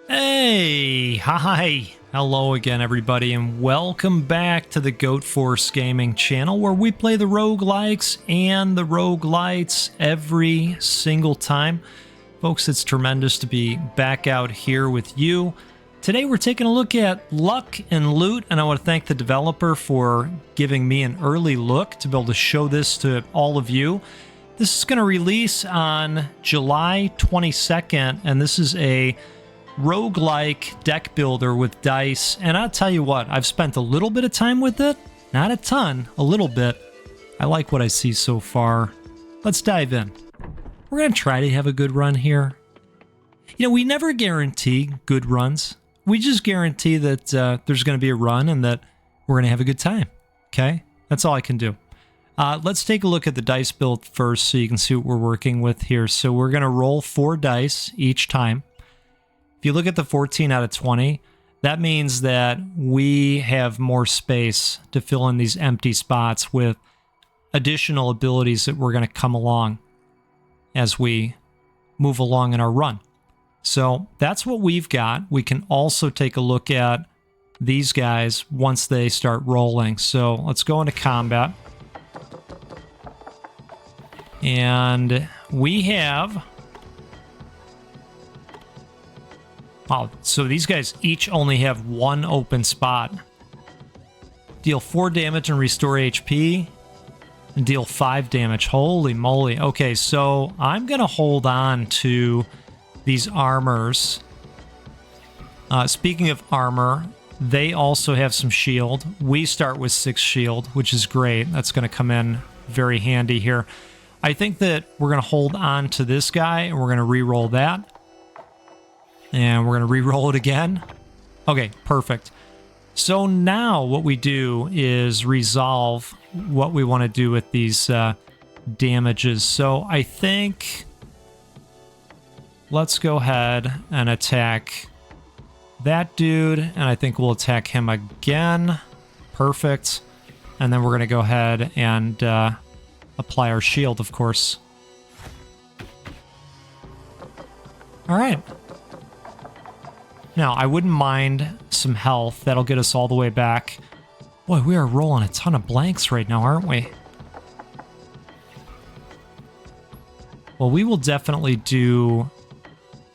Hey, hi, hello again everybody, and welcome back to the Goat Force Gaming channel where we play the roguelikes and the roguelites every single time. Folks, it's tremendous to be back out here with you. Today we're taking a look at luck and loot, and I want to thank the developer for giving me an early look to be able to show this to all of you. This is going to release on July 22nd, and this is a roguelike deck builder with dice, and I'll tell you what, I've spent a little bit of time with it, not a ton, a little bit. I like what I see so far. Let's dive in. We're going to try to have a good run here. You know, we never guarantee good runs. We just guarantee that there's going to be a run and that we're going to have a good time. Okay? That's all I can do. Let's take a look at the dice build first so you can see what we're working with here. So we're going to roll 4 dice each time. If you look at the 14 out of 20, that means that we have more space to fill in these empty spots with additional abilities that we're going to come along as we move along in our run. So that's what we've got. We can also take a look at these guys once they start rolling. So let's go into combat. And we have... Wow, so these guys each only have 1 open spot. Deal 4 damage and restore HP. And deal 5 damage. Holy moly. Okay, so I'm going to hold on to these armors. Speaking of armor, they also have some shield. We start with 6 shield, which is great. That's going to come in very handy here. I think that we're going to hold on to this guy, and we're going to re-roll that. And we're going to re-roll it again. Okay, perfect. So now what we do is resolve what we want to do with these damages. So I think let's go ahead and attack that dude. And I think we'll attack him again. Perfect. And then we're going to go ahead and apply our shield, of course. All right. Now, I wouldn't mind some health. That'll get us all the way back. Boy, we are rolling a ton of blanks right now, aren't we? Well, we will definitely do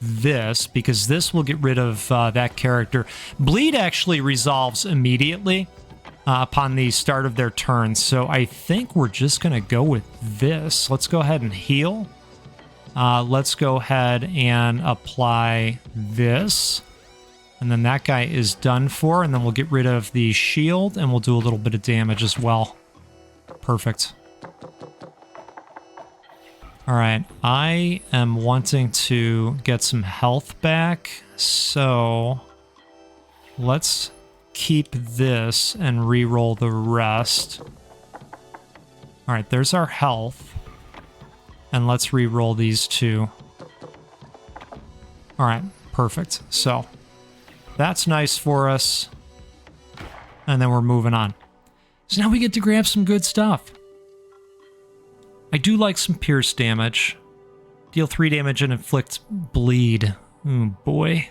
this, because this will get rid of that character. Bleed actually resolves immediately upon the start of their turn, so I think we're just going to go with this. Let's go ahead and heal. Let's go ahead and apply this. And then that guy is done for, and then we'll get rid of the shield, and we'll do a little bit of damage as well. Perfect. All right, I am wanting to get some health back, so let's keep this and re-roll the rest. All right, there's our health, and let's re-roll these 2. All right, perfect. So that's nice for us. And then we're moving on. So now we get to grab some good stuff. I do like some pierce damage. Deal 3 damage and inflict bleed. Oh boy.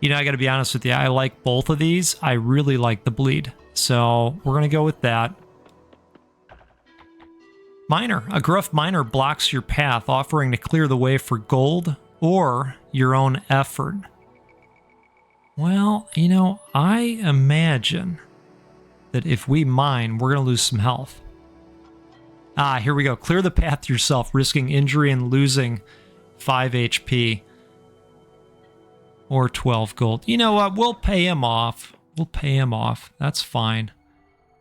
You know, I gotta be honest with you, I like both of these. I really like the bleed. So we're gonna go with that. Miner. A gruff miner blocks your path, offering to clear the way for gold or your own effort. Well, you know, I imagine that if we mine, we're going to lose some health. Ah, here we go. Clear the path yourself, risking injury and losing 5 HP. Or 12 gold. You know what? We'll pay him off. We'll pay him off. That's fine.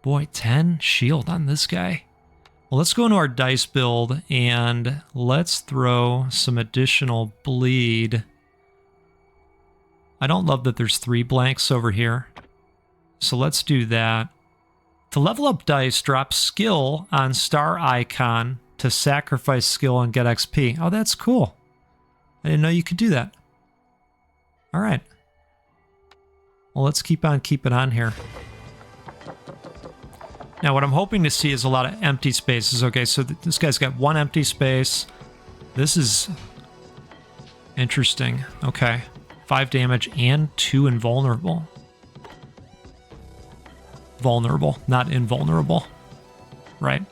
Boy, 10 shield on this guy. Well, let's go into our dice build, and let's throw some additional bleed. I don't love that there's 3 blanks over here. So let's do that. To level up dice, drop skill on star icon to sacrifice skill and get XP. Oh, that's cool. I didn't know you could do that. All right. Well, let's keep on keeping on here. Now, what I'm hoping to see is a lot of empty spaces. Okay, so this guy's got 1 empty space. This is interesting. Okay. 5 damage and 2 invulnerable. Vulnerable, not invulnerable. Right.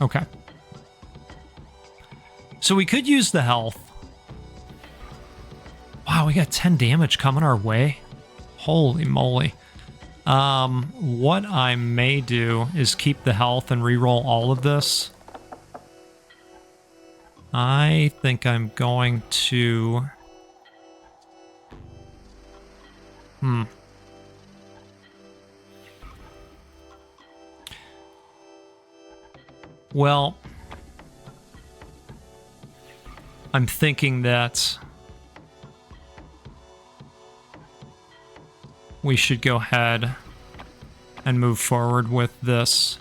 Okay. So we could use the health. Wow, we got 10 damage coming our way. Holy moly. What I may do is keep the health and reroll all of this. I think I'm going to... Well, I'm thinking that we should go ahead and move forward with this.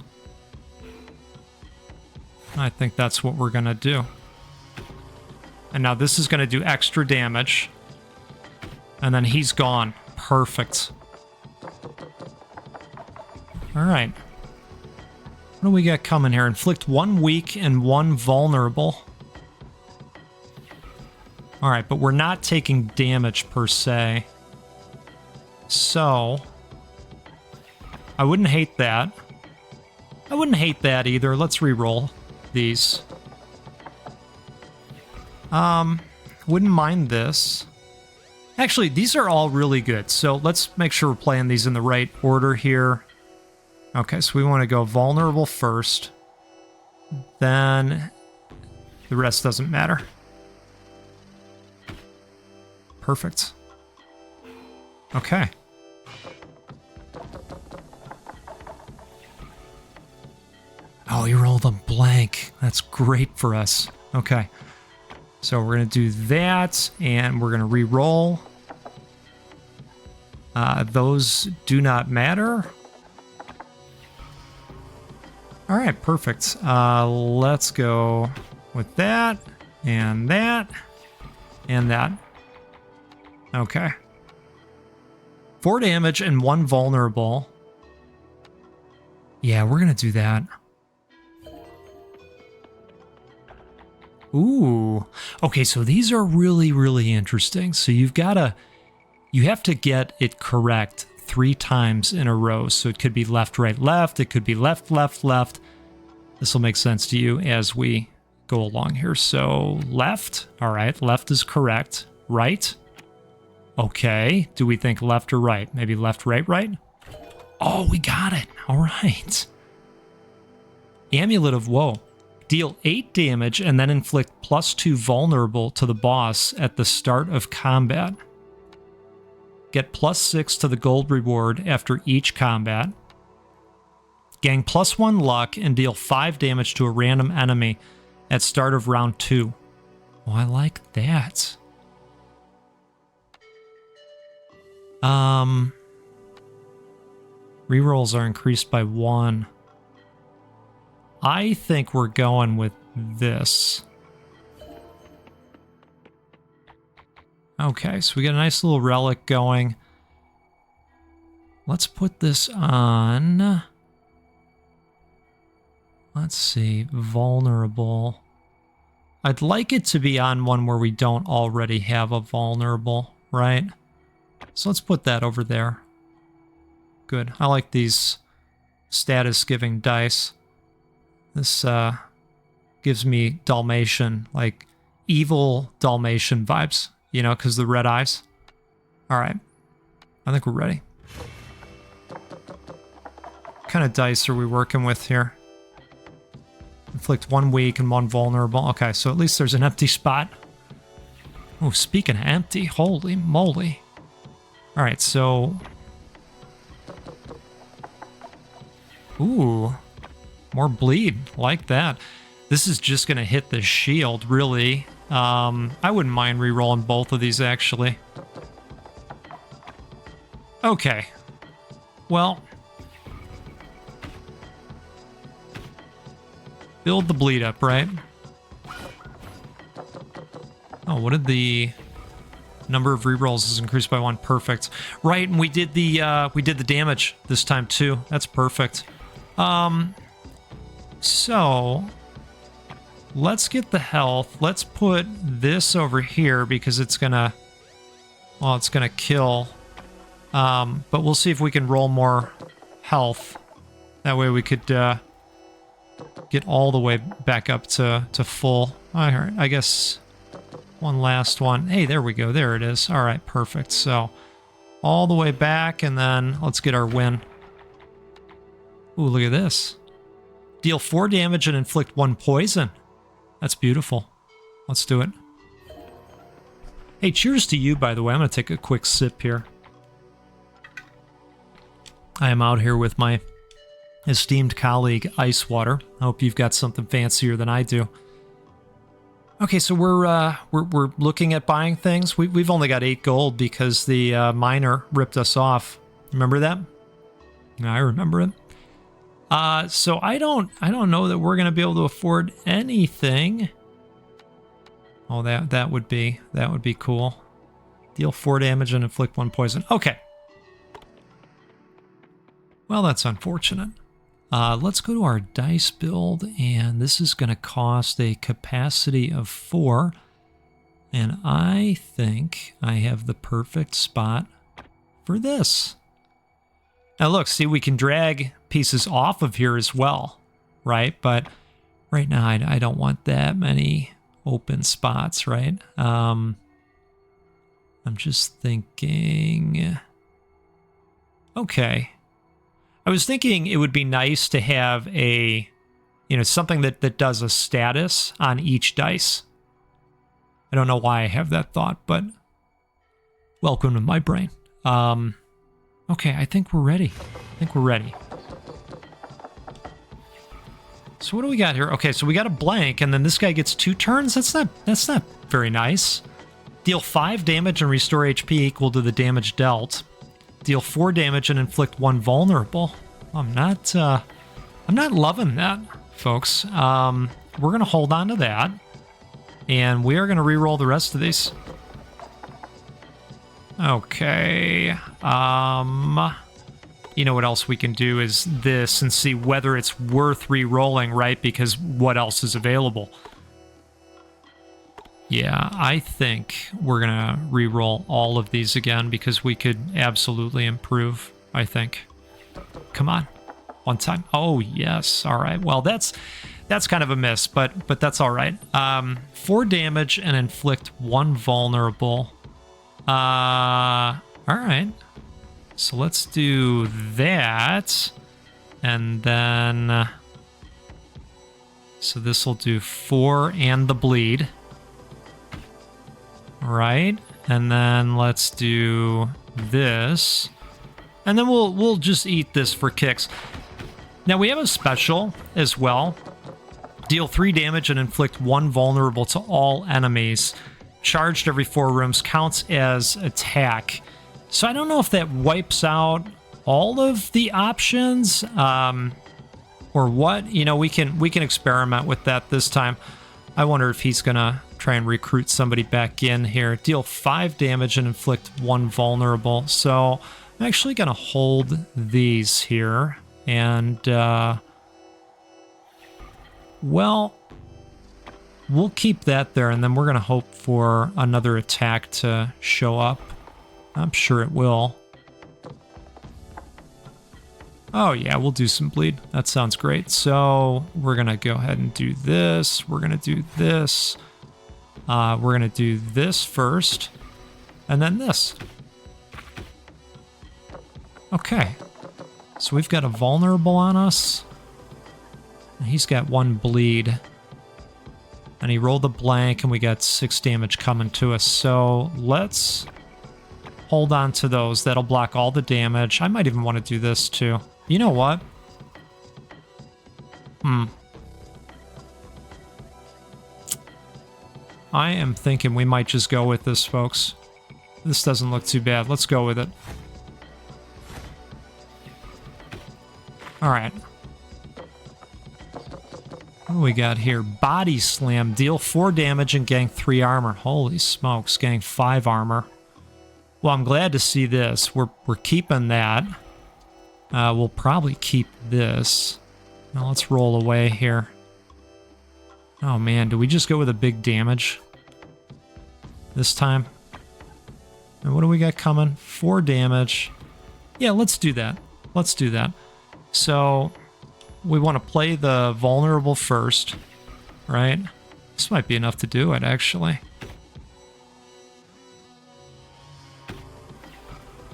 I think that's what we're going to do. And now this is going to do extra damage. And then he's gone. Perfect. All right. What do we got coming here? Inflict 1 weak and 1 vulnerable. All right, but we're not taking damage per se. So, I wouldn't hate that. I wouldn't hate that either. Let's re-roll these. Wouldn't mind this. Actually, these are all really good. So let's make sure we're playing these in the right order here. Okay, so we want to go vulnerable first. Then the rest doesn't matter. Perfect. Okay. Oh, you rolled a blank. That's great for us. Okay. So we're going to do that, and we're going to re-roll. Those do not matter. All right, perfect. Let's go with that, and that, and that. Okay. 4 damage and 1 vulnerable. Yeah, we're going to do that. Ooh. Okay, so these are really, really interesting. So you have to get it correct 3 times in a row. So it could be left, right, left. It could be left, left, left. This will make sense to you as we go along here. So left. All right, left is correct. Right. Okay. Do we think left or right? Maybe left, right, right? Oh, we got it. All right. Amulet of Woe. Deal 8 damage and then inflict +2 vulnerable to the boss at the start of combat. Get +6 to the gold reward after each combat. Gain +1 luck and deal 5 damage to a random enemy at start of round 2. Oh, I like that. Rerolls are increased by 1. I think we're going with this. Okay, so we got a nice little relic going. Let's put this on. Let's see, vulnerable. I'd like it to be on one where we don't already have a vulnerable, right? So let's put that over there. Good. I like these status-giving dice. This gives me Dalmatian, like evil Dalmatian vibes, you know, because the red eyes. All right. I think we're ready. What kind of dice are we working with here? Inflict 1 weak and 1 vulnerable. Okay, so at least there's an empty spot. Oh, speaking of empty, holy moly. All right, so... Ooh, more bleed, like that. This is just going to hit the shield, really. I wouldn't mind re-rolling both of these, actually. Okay. Well... Build the bleed up, right? Oh, what did the number of rerolls is increased by 1? Perfect. Right, and we did the damage this time too. That's perfect. So let's get the health. Let's put this over here because it's gonna Well, it's going to kill. But we'll see if we can roll more health. That way we could get all the way back up to full. All right, I guess one last one. Hey, there we go. There it is. All right, perfect. So all the way back, and then let's get our win. Ooh, look at this. Deal 4 damage and inflict 1 poison. That's beautiful. Let's do it. Hey, cheers to you, by the way. I'm going to take a quick sip here. I am out here with my esteemed colleague, Icewater. I hope you've got something fancier than I do. Okay, so we're looking at buying things. We've only got 8 gold because the miner ripped us off. Remember that? I remember it. So I don't know that we're gonna be able to afford anything. Oh, that would be cool. Deal 4 damage and inflict 1 poison. Okay. Well, that's unfortunate. Let's go to our dice build, and this is going to cost a capacity of 4. And I think I have the perfect spot for this. Now look, see, we can drag pieces off of here as well, right? But right now I don't want that many open spots, right? I'm just thinking... Okay. I was thinking it would be nice to have a, something that does a status on each dice. I don't know why I have that thought, but welcome to my brain. Okay, I think we're ready. So what do we got here? Okay, so we got a blank, and then this guy gets 2 turns. That's not very nice. Deal 5 damage and restore HP equal to the damage dealt. Deal 4 damage and inflict 1 vulnerable. I'm not loving that, folks. We're gonna hold on to that, and we are gonna re-roll the rest of these. Okay. You know what else we can do is this and see whether it's worth re-rolling, right? Because what else is available? Yeah, I think we're going to re-roll all of these again because we could absolutely improve, I think. Come on. One time. Oh, yes. All right. Well, that's kind of a miss, but that's all right. 4 damage and inflict 1 vulnerable. All right. So let's do that. And then... so this will do 4 and the bleed. Right, and then let's do this, and then we'll just eat this for kicks. Now we have a special as well. Deal 3 damage and inflict 1 vulnerable to all enemies. Charged every 4 rooms, counts as attack. So I don't know if that wipes out all of the options, or what. We can experiment with that this time. I wonder if he's gonna try and recruit somebody back in here. Deal 5 damage and inflict 1 vulnerable. So I'm actually going to hold these here. And, well, we'll keep that there. And then we're going to hope for another attack to show up. I'm sure it will. Oh, yeah, we'll do some bleed. That sounds great. So we're going to go ahead and do this. We're going to do this. We're going to do this first, and then this. Okay. So we've got a vulnerable on us. And he's got 1 bleed. And he rolled a blank, and we got 6 damage coming to us. So let's hold on to those. That'll block all the damage. I might even want to do this, too. You know what? I am thinking we might just go with this, folks. This doesn't look too bad. Let's go with it. All right. What do we got here? Body Slam. Deal 4 damage and gain 3 armor. Holy smokes, gain 5 armor. Well, I'm glad to see this. We're keeping that. We'll probably keep this. Now let's roll away here. Oh man, do we just go with a big damage this time? And what do we got coming? 4 damage. Yeah, let's do that. Let's do that. So we want to play the vulnerable first, right? This might be enough to do it, actually.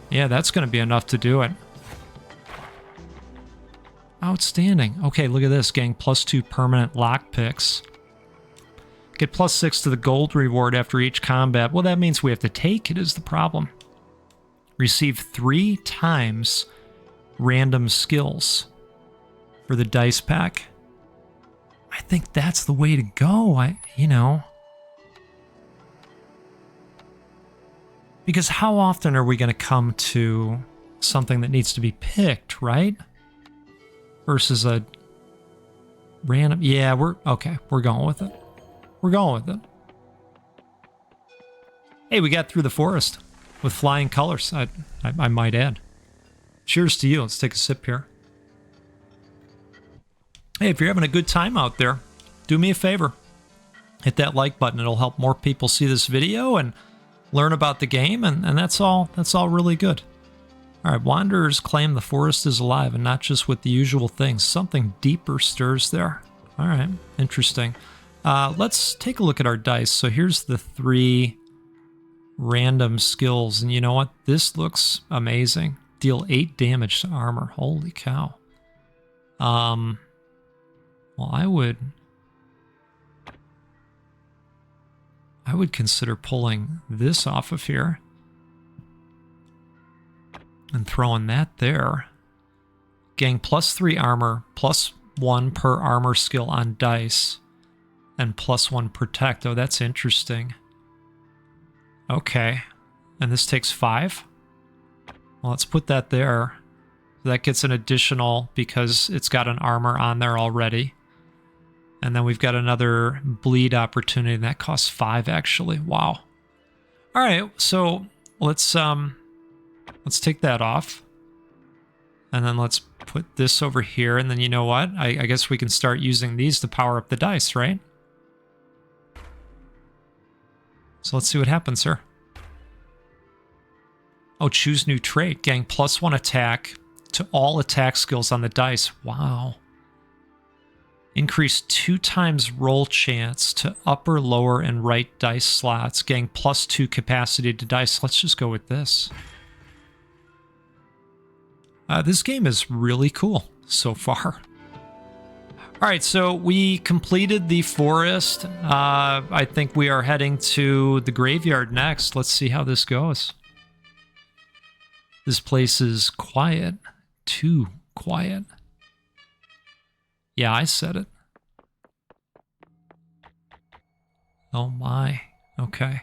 Yeah, that's going to be enough to do it. Outstanding. Okay, look at this. Getting +2 permanent lockpicks. Get +6 to the gold reward after each combat. Well, that means we have to take it is the problem. Receive 3 times random skills for the dice pack. I think that's the way to go. You know. Because how often are we going to come to something that needs to be picked, right? Versus a random... Yeah, we're going with it. We're going with it. Hey, we got through the forest with flying colors, I might add. Cheers to you. Let's take a sip here. Hey, if you're having a good time out there, do me a favor. Hit that like button. It'll help more people see this video and learn about the game, and that's all really good. All right, wanderers claim the forest is alive, and not just with the usual things. Something deeper stirs there. All right, interesting. Let's take a look at our dice. So here's the 3 random skills, and you know what? This looks amazing. Deal 8 damage to armor. Holy cow. Well, I would consider pulling this off of here and throwing that there. Getting +3 armor, +1 per armor skill on dice, and +1 protect. Oh, that's interesting. Okay. And this takes 5? Well, let's put that there. That gets an additional because it's got an armor on there already. And then we've got another bleed opportunity, and that costs 5 actually. Wow. All right, so let's take that off. And then let's put this over here, and then you know what? I guess we can start using these to power up the dice, right? So let's see what happens here. Oh, choose new trait. Getting +1 attack to all attack skills on the dice. Wow. Increase 2 times roll chance to upper, lower, and right dice slots. Getting +2 capacity to dice. Let's just go with this. This game is really cool so far. All right, so we completed the forest. I think we are heading to the graveyard next. Let's see how this goes. This place is quiet. Too quiet. Yeah, I said it. Oh my. Okay.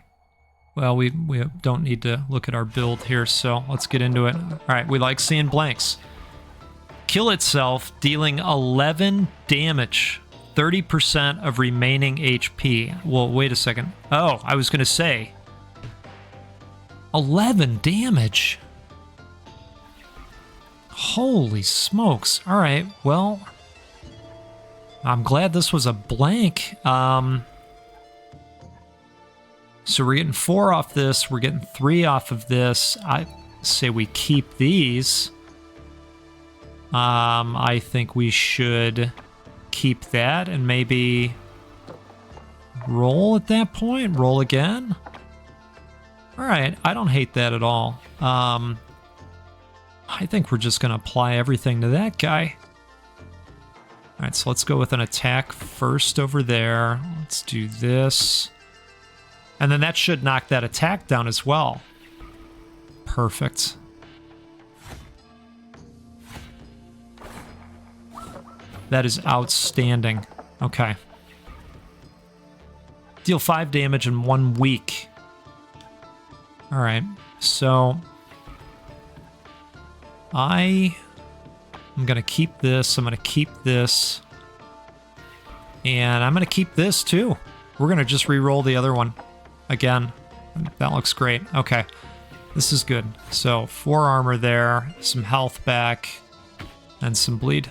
Well, we don't need to look at our build here, so let's get into it. All right, we like seeing blanks. Kill itself, dealing 11 damage, 30% of remaining HP. Well, wait a second. Oh, I was going to say 11 damage. Holy smokes. All right, well, I'm glad this was a blank. So we're getting 4 off this. We're getting 3 off of this. I say we keep these. I think we should keep that and maybe roll at that point. Roll again. All right, I don't hate that at all. I think we're just going to apply everything to that guy. All right, so let's go with an attack first over there. Let's do this. And then that should knock that attack down as well. Perfect. That is outstanding. Okay. Deal 5 damage in 1 week. All right, so I'm going to keep this. I'm going to keep this. And I'm going to keep this too. We're going to just re-roll the other one again. That looks great. Okay, this is good. So 4 armor there, some health back, and some bleed.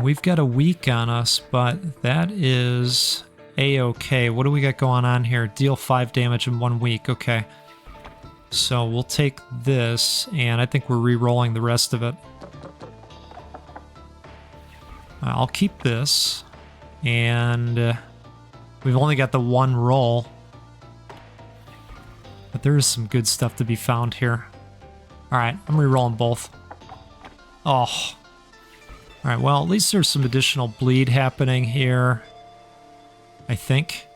We've got a week on us, but that is A-okay. What do we got going on here? Deal 5 damage in 1 week. Okay. So we'll take this, and I think we're re-rolling the rest of it. I'll keep this, and we've only got the 1 roll. But there is some good stuff to be found here. Alright, I'm re-rolling both. Oh. Alright, well, at least there's some additional bleed happening here. I think.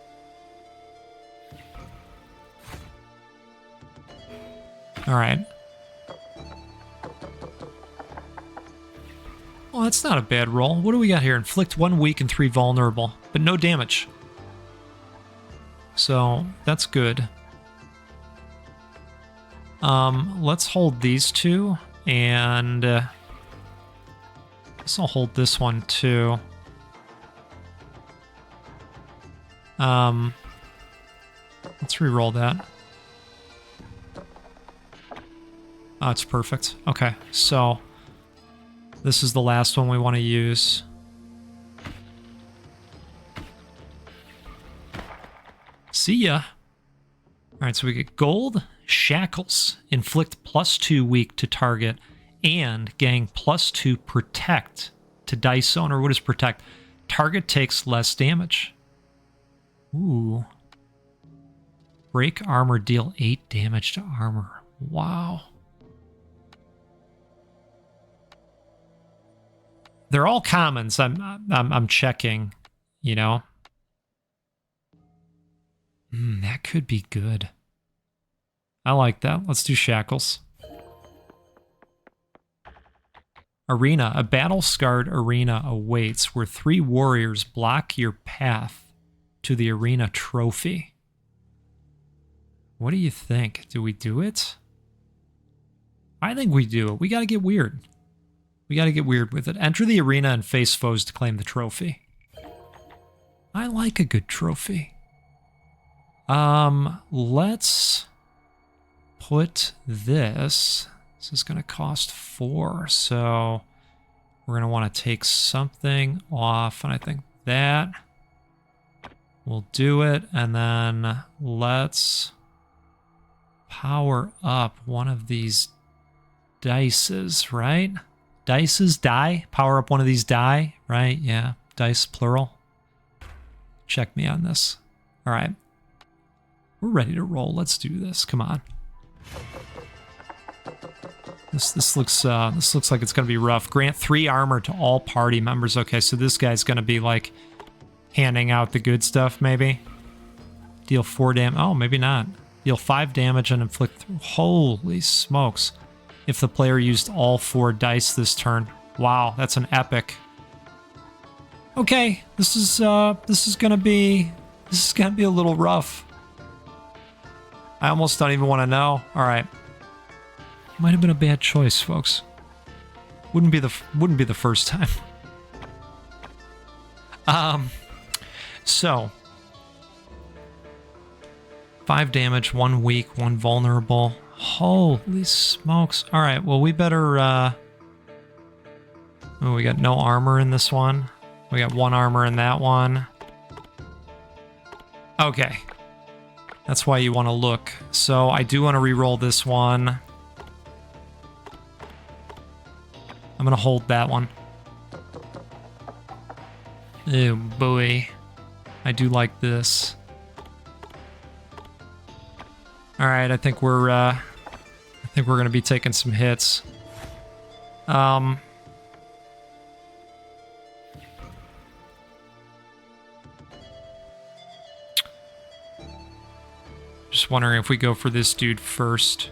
Alright. Well, that's not a bad roll. What do we got here? Inflict 1 weak and 3 vulnerable, but no damage. So, that's good. Let's hold these 2, and I'll hold this one too. Let's re-roll that. Oh, it's perfect. Okay, so this is the last one we want to use. See ya. Alright, so we get gold, shackles, inflict +2 weak to target, and gang +2 protect to dice owner. What is protect? Target takes less damage. Ooh. Break armor, deal 8 damage to armor. Wow. They're all commons. I'm checking, you know. That could be good. I like that. Let's do shackles. Arena. A battle-scarred arena awaits where 3 warriors block your path to the arena trophy. What do you think? Do we do it? I think we do it. We gotta get weird. We gotta get weird with it. Enter the arena and face foes to claim the trophy. I like a good trophy. Let's put this. This is gonna cost 4, so we're gonna want to take something off, and I think that will do it. And then let's power up one of these dices, right? Dices, die? Power up one of these die, right? Yeah, dice, plural. Check me on this. All right. We're ready to roll. Let's do this. Come on. This looks like it's gonna be rough. Grant 3 armor to all party members. Okay, so this guy's gonna be like handing out the good stuff, maybe. Deal 4 damage. Oh, maybe not. Deal 5 damage and inflict. Holy smokes! If the player used all 4 dice this turn. Wow, that's an epic. Okay, this is gonna be a little rough. I almost don't even want to know. All right. Might have been a bad choice, folks. Wouldn't be the first time. So 5 damage, 1 weak, 1 vulnerable. Holy smokes. All right, well, we better oh, we got no armor in this one. We got 1 armor in that one. Okay. That's why you want to look. So I do want to re-roll this one. I'm going to hold that one. Oh boy. I do like this. All right, I think we're going to be taking some hits. Just wondering if we go for this dude first,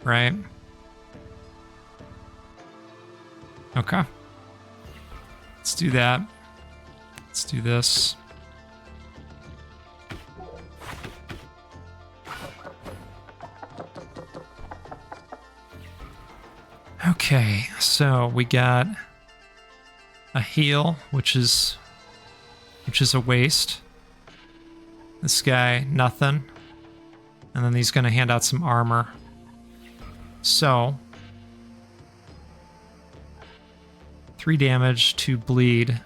right? Okay. Let's do that. Let's do this. Okay, so we got a heal, which is a waste. This guy, nothing. And then he's going to hand out some armor. So 3 damage, 2 bleed.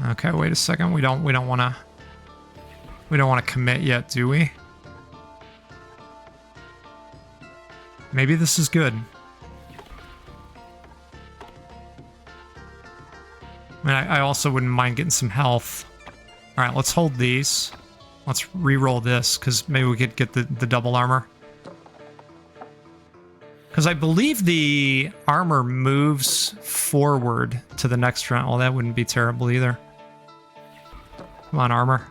Okay, wait a second. We don't want to commit yet, do we? Maybe this is good. I mean, I also wouldn't mind getting some health. All right, let's hold these. Let's re-roll this, because maybe we could get the double armor. Because I believe the armor moves forward to the next round. Well, that wouldn't be terrible either. Come on, armor.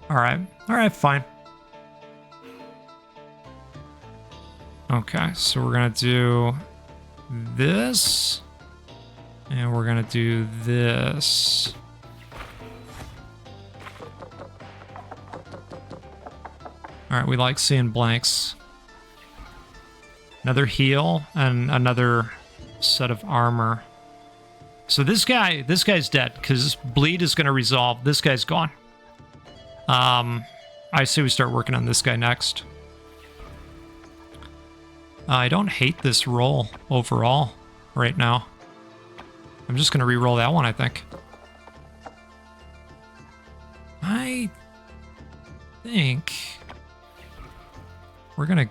All right, fine. Okay, so we're gonna do this, and we're gonna do this. All right, we like seeing blanks. Another heal and another set of armor. So this guy's dead because bleed is going to resolve. This guy's gone. I say we start working on this guy next. I don't hate this roll overall right now. I'm just going to re-roll that one, I think. I think we're going to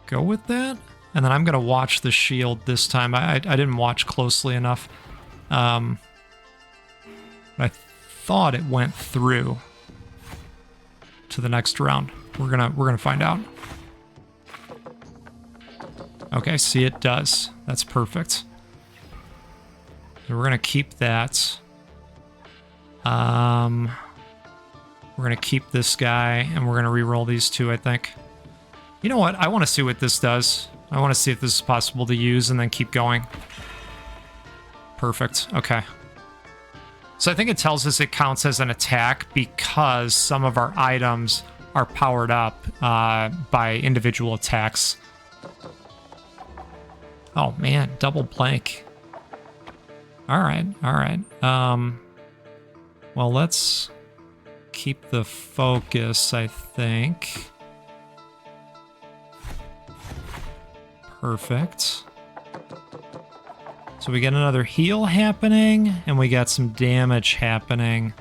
go with that. And then I'm going to watch the shield this time. I didn't watch closely enough. But I thought it went through to the next round. We're gonna find out. Okay, see, it does. That's perfect. So we're gonna keep that. We're gonna keep this guy, and we're gonna re-roll these two, I think. You know what? I want to see what this does. I want to see if this is possible to use and then keep going. Perfect. Okay. So I think it tells us it counts as an attack because some of our items are powered up by individual attacks. Oh man, double blank. All right, all right. Well, let's keep the focus, I think. Perfect. So we get another heal happening, and we got some damage happening.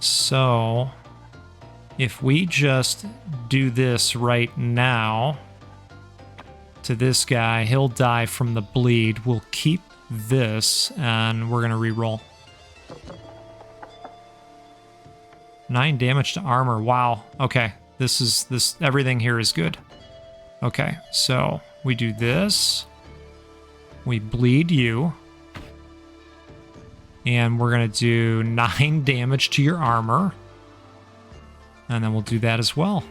So if we just do this right now to this guy, he'll die from the bleed. We'll keep this, and we're going to re-roll. 9 damage to armor. Wow. Okay. Everything here is good. Okay, so we do this. We bleed you. And we're going to do 9 damage to your armor. And then we'll do that as well.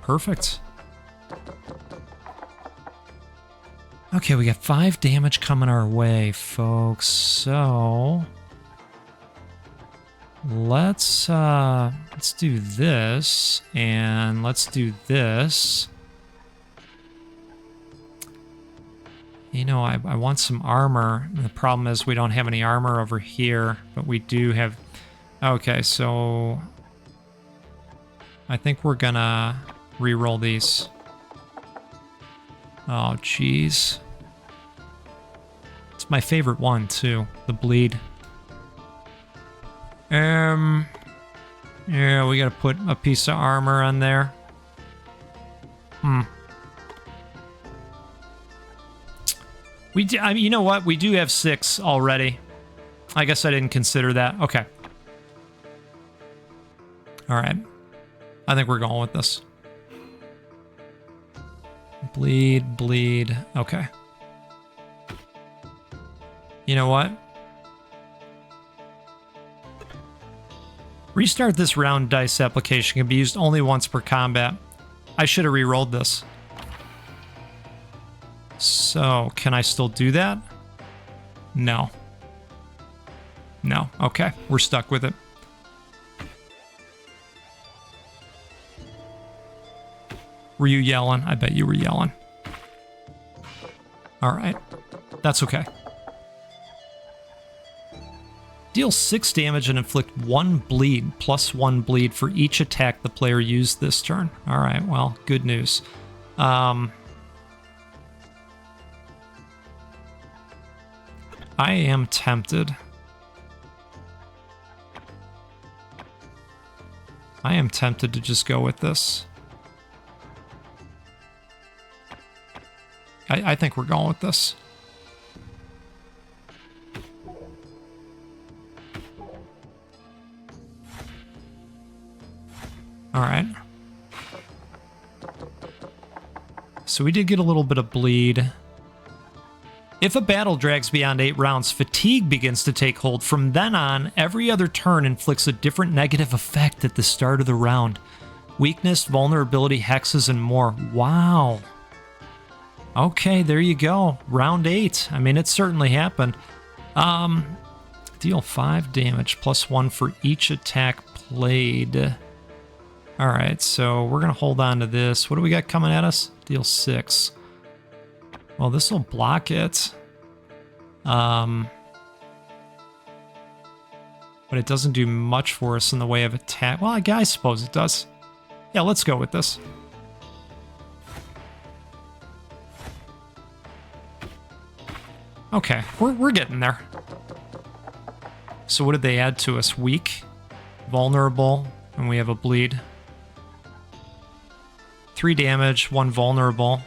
Perfect. Okay, we got 5 damage coming our way, folks. So let's do this, and let's do this. You know, I want some armor. The problem is we don't have any armor over here, but we do have... Okay, so I think we're gonna re-roll these. Oh, jeez. It's my favorite one, too. The bleed. Yeah, we gotta put a piece of armor on there. I mean, you know what? We do have 6 already. I guess I didn't consider that. Okay. All right. I think we're going with this. Bleed, bleed. Okay. You know what? Restart this round dice application can be used only once per combat. I should have re-rolled this. So, can I still do that? No. No. Okay. We're stuck with it. Were you yelling? I bet you were yelling. All right. That's okay. Deal 6 damage and inflict 1 bleed, plus 1 bleed for each attack the player used this turn. All right. Well, good news. I am tempted I am tempted to just go with this. I think we're going with this. All right. So we did get a little bit of bleed. If a battle drags beyond 8 rounds, fatigue begins to take hold. From then on, every other turn inflicts a different negative effect at the start of the round. Weakness, vulnerability, hexes, and more. Wow. Okay, there you go. Round 8. I mean, it certainly happened. Deal 5 damage, +1 for each attack played. All right, so we're going to hold on to this. What do we got coming at us? Deal 6. Well, this will block it. But it doesn't do much for us in the way of attack. Well, I suppose it does. Yeah, let's go with this. Okay, we're getting there. So what did they add to us? Weak, vulnerable, and we have a bleed. 3 damage, 1 vulnerable.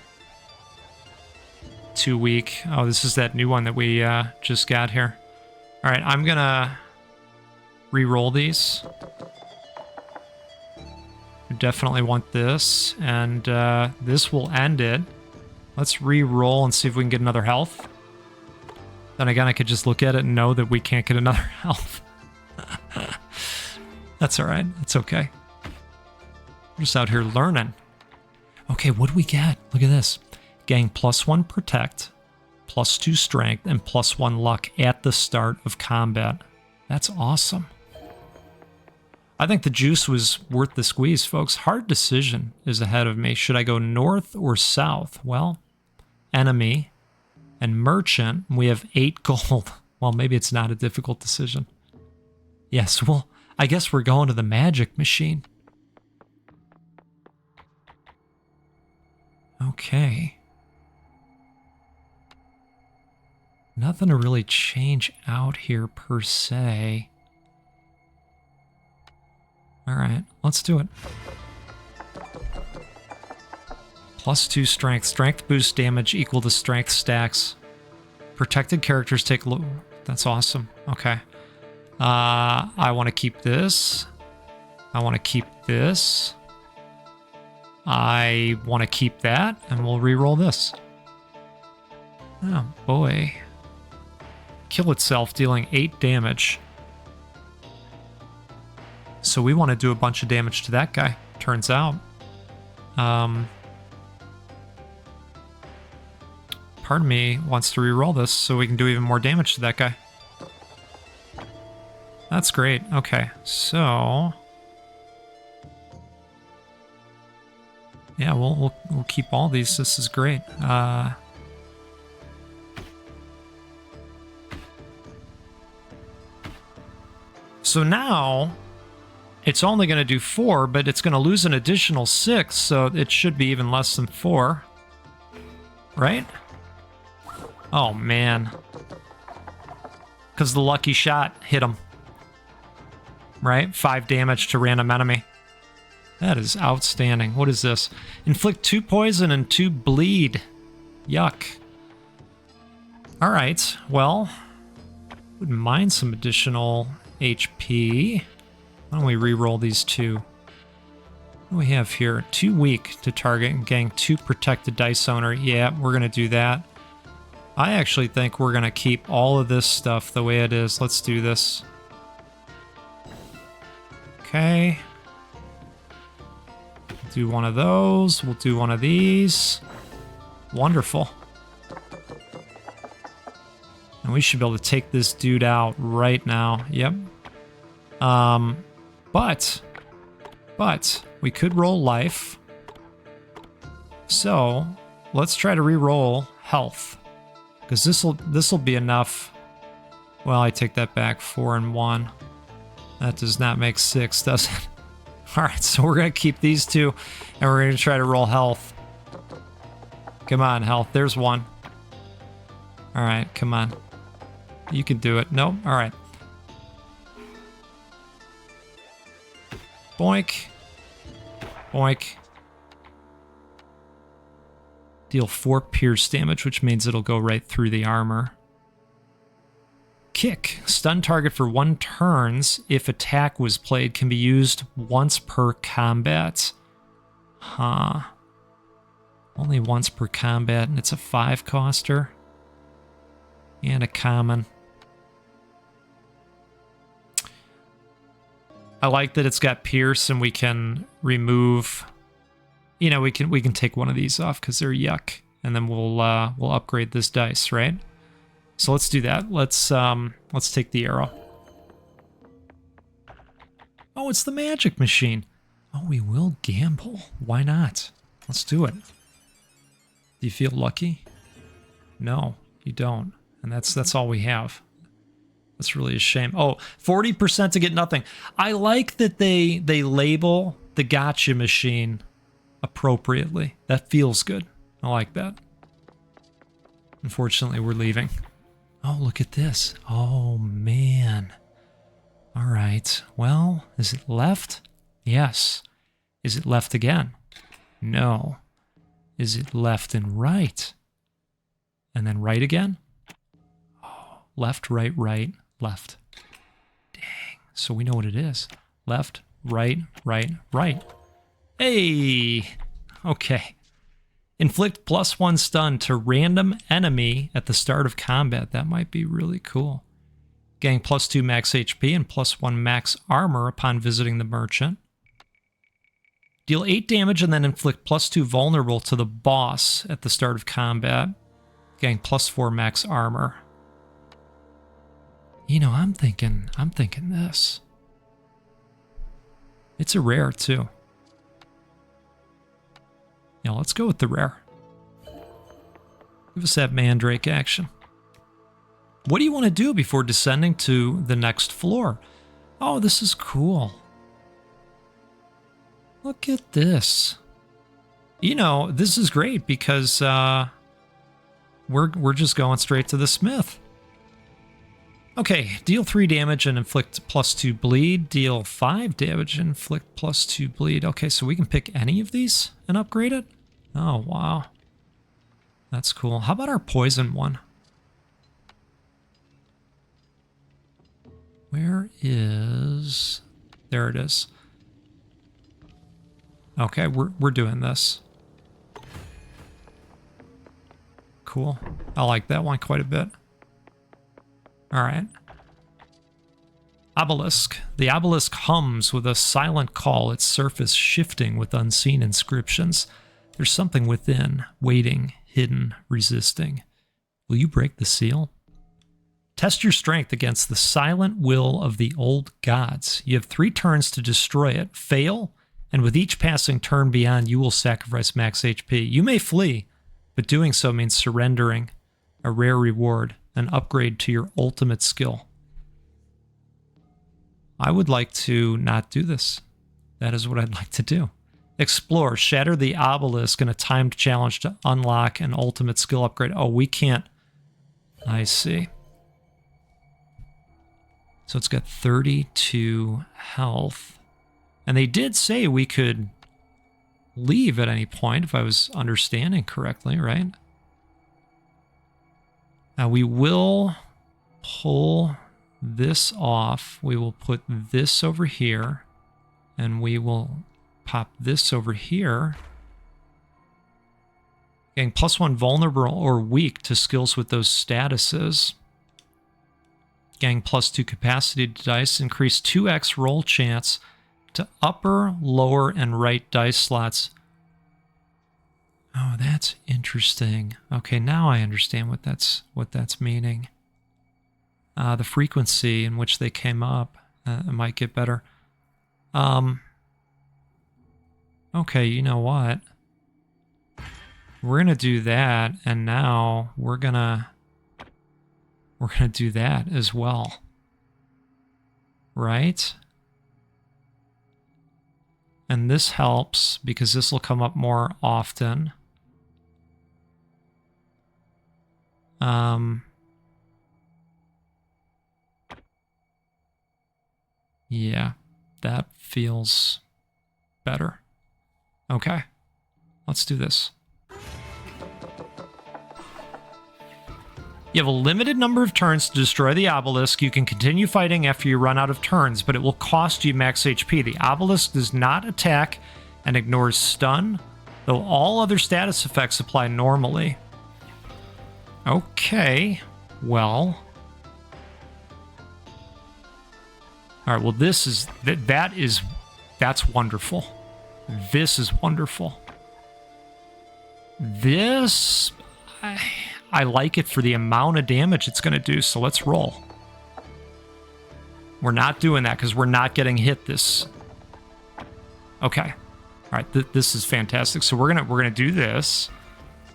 2 weak. Oh, this is that new one that we just got here. All right, I'm gonna re-roll these. We definitely want this, and this will end it. Let's re-roll and see if we can get another health. Then again, I could just look at it and know that we can't get another health. That's all right. It's okay. We're just out here learning. Okay, what do we get? Look at this. Gain +1 protect, +2 strength, and +1 luck at the start of combat. That's awesome. I think the juice was worth the squeeze, folks. Hard decision is ahead of me. Should I go north or south? Well, enemy and merchant, we have 8 gold. Well, maybe it's not a difficult decision. Yes, well, I guess we're going to the magic machine. Okay. Nothing to really change out here per se. All right, let's do it. +2 strength. Strength boosts damage equal to strength stacks. Protected characters take low. That's awesome. Okay. I want to keep this. I want to keep this. I want to keep that, and we'll re-roll this. Oh, boy. Kill itself, dealing 8 damage. So we want to do a bunch of damage to that guy, turns out. Part of me wants to re-roll this so we can do even more damage to that guy. That's great. Okay, so... yeah, we'll keep all these. This is great. So now... it's only going to do 4, but it's going to lose an additional 6, so it should be even less than 4. Right? Oh, man. Because the lucky shot hit him. Right? 5 damage to random enemy. That is outstanding. What is this? Inflict 2 poison and 2 bleed. Yuck. Alright, well... wouldn't mind some additional HP. Why don't we re-roll these 2? What do we have here? 2 weak to target and gain 2 protected dice owner. Yeah, we're going to do that. I actually think we're going to keep all of this stuff the way it is. Let's do this. Okay. Do one of those. We'll do one of these. Wonderful. And we should be able to take this dude out right now. Yep. But we could roll life. So let's try to re-roll health, because this'll be enough. Well, I take that back. 4 and 1. That does not make 6, does it? All right, so we're gonna keep these 2, and we're gonna try to roll health. Come on, health. There's 1. All right, come on. You can do it. Nope. All right. Boink. Boink. Deal 4 pierce damage, which means it'll go right through the armor. Kick. Stun target for 1 turns if attack was played. Can be used once per combat. Huh. Only once per combat, and it's a 5-coster. And a common. I like that it's got pierce and we can remove... You know, we can take one of these off because they're yuck. And then we'll upgrade this dice, right? So let's do that. Let's take the arrow. Oh, it's the magic machine. Oh, we will gamble. Why not? Let's do it. Do you feel lucky? No, you don't. And that's all we have. That's really a shame. Oh, 40% to get nothing. I like that they label the gotcha machine appropriately. That feels good. I like that. Unfortunately, we're leaving. Oh, look at this. Oh, man. All right. Well, is it left? Yes. Is it left again? No. Is it left and right? And then right again? Oh, left, right, left. Dang. So we know what it is. Left, right, right. Hey! Okay. Inflict +1 stun to random enemy at the start of combat. That might be really cool. Gain +2 max HP and +1 max armor upon visiting the merchant. Deal 8 damage and then inflict +2 vulnerable to the boss at the start of combat. Gain +4 max armor. You know, I'm thinking this. It's a rare too. Yeah, let's go with the rare. Give us that mandrake action. What do you want to do before descending to the next floor? Oh, this is cool. Look at this. You know, this is great because we're just going straight to the smith. Okay, deal 3 damage and inflict +2 bleed. Deal 5 damage and inflict +2 bleed. Okay, so we can pick any of these and upgrade it? Oh, wow. That's cool. How about our poison one? Where is... There it is. Okay, we're doing this. Cool. I like that one quite a bit. Alright. Obelisk. The obelisk hums with a silent call, its surface shifting with unseen inscriptions. There's something within, waiting, hidden, resisting. Will you break the seal? Test your strength against the silent will of the old gods. You have 3 turns to destroy it. Fail, and with each passing turn beyond, you will sacrifice max HP. You may flee, but doing so means surrendering a rare reward, an upgrade to your ultimate skill. I would like to not do this. That is what I'd like to do. Explore. Shatter the obelisk in a timed challenge to unlock an ultimate skill upgrade. Oh, we can't. I see. So it's got 32 health. And they did say we could leave at any point, if I was understanding correctly, right? Now we will pull this off. We will put this over here. And we will pop this over here. Getting +1 vulnerable or weak to skills with those statuses. Getting +2 capacity to dice. Increase 2x roll chance to upper, lower, and right dice slots. Oh, that's interesting. Okay, now I understand what that's meaning. The frequency in which they came up might get better. Okay, you know what? We're gonna do that, and now we're gonna do that as well. Right? And this helps because this will come up more often. Yeah, That feels better. Okay, let's do this. You have a limited number of turns to destroy the obelisk. You can continue fighting after you run out of turns, but it will cost you max HP. The obelisk does not attack and ignores stun, though all other status effects apply normally. Okay, well. All right, well, this is, that's wonderful. This is wonderful. This, I like it for the amount of damage it's going to do, so let's roll. We're not doing that because we're not getting hit this. Okay. All right, this is fantastic. So we're gonna do this,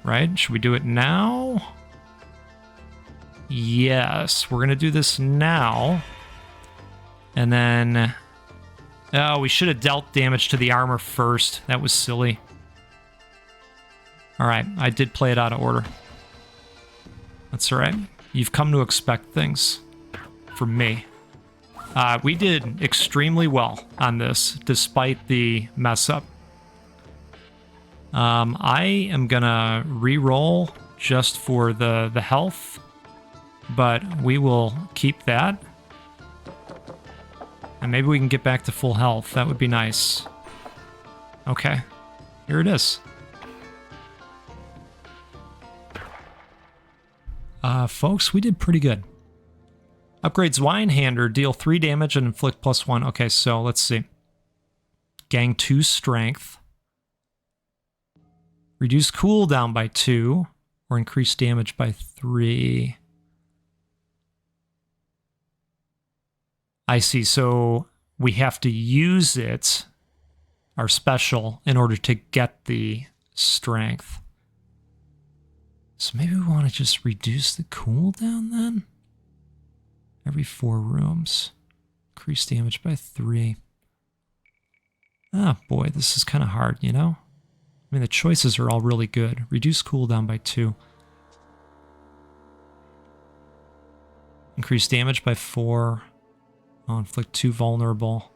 right? Should we do it now? Yes, we're gonna do this now. And then, oh, we should have dealt damage to the armor first. That was silly. All right, I did play it out of order. That's all right. You've come to expect things from me. We did extremely well on this, despite the mess up. I am gonna re-roll just for the health, but we will keep that. And maybe we can get back to full health. That would be nice. Okay, here it is. Folks, we did pretty good. Upgrades Winehander, deal 3 damage and inflict +1. Okay, so let's see. Gang 2 strength. Reduce cooldown by 2, or increase damage by 3. I see, so we have to use it, our special, in order to get the strength. So maybe we want to just reduce the cooldown then? Every 4 rooms. Increase damage by 3. Oh boy, this is kind of hard, you know? I mean, the choices are all really good. Reduce cooldown by 2. Increase damage by 4. I'll inflict 2 vulnerable.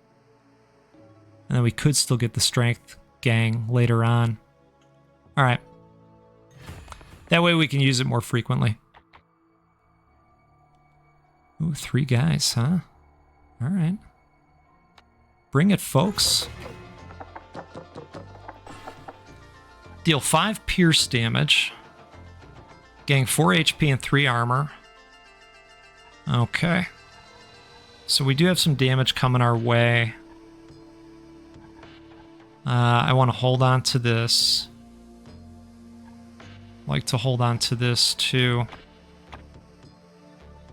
And then we could still get the strength gang later on. Alright. That way we can use it more frequently. Ooh, 3 guys, huh? Alright. Bring it, folks. Deal 5 pierce damage. Gain 4 HP and 3 armor. Okay. So we do have some damage coming our way. I want to hold on to this. Like to hold on to this too.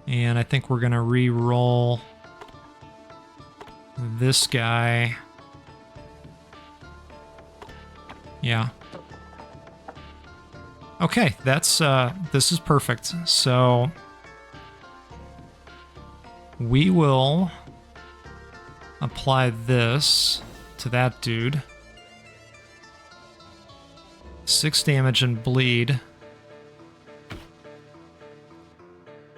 And I think we're going to re-roll this guy. Yeah. Okay, that's this is perfect. So we will apply this to that dude. 6 damage and bleed.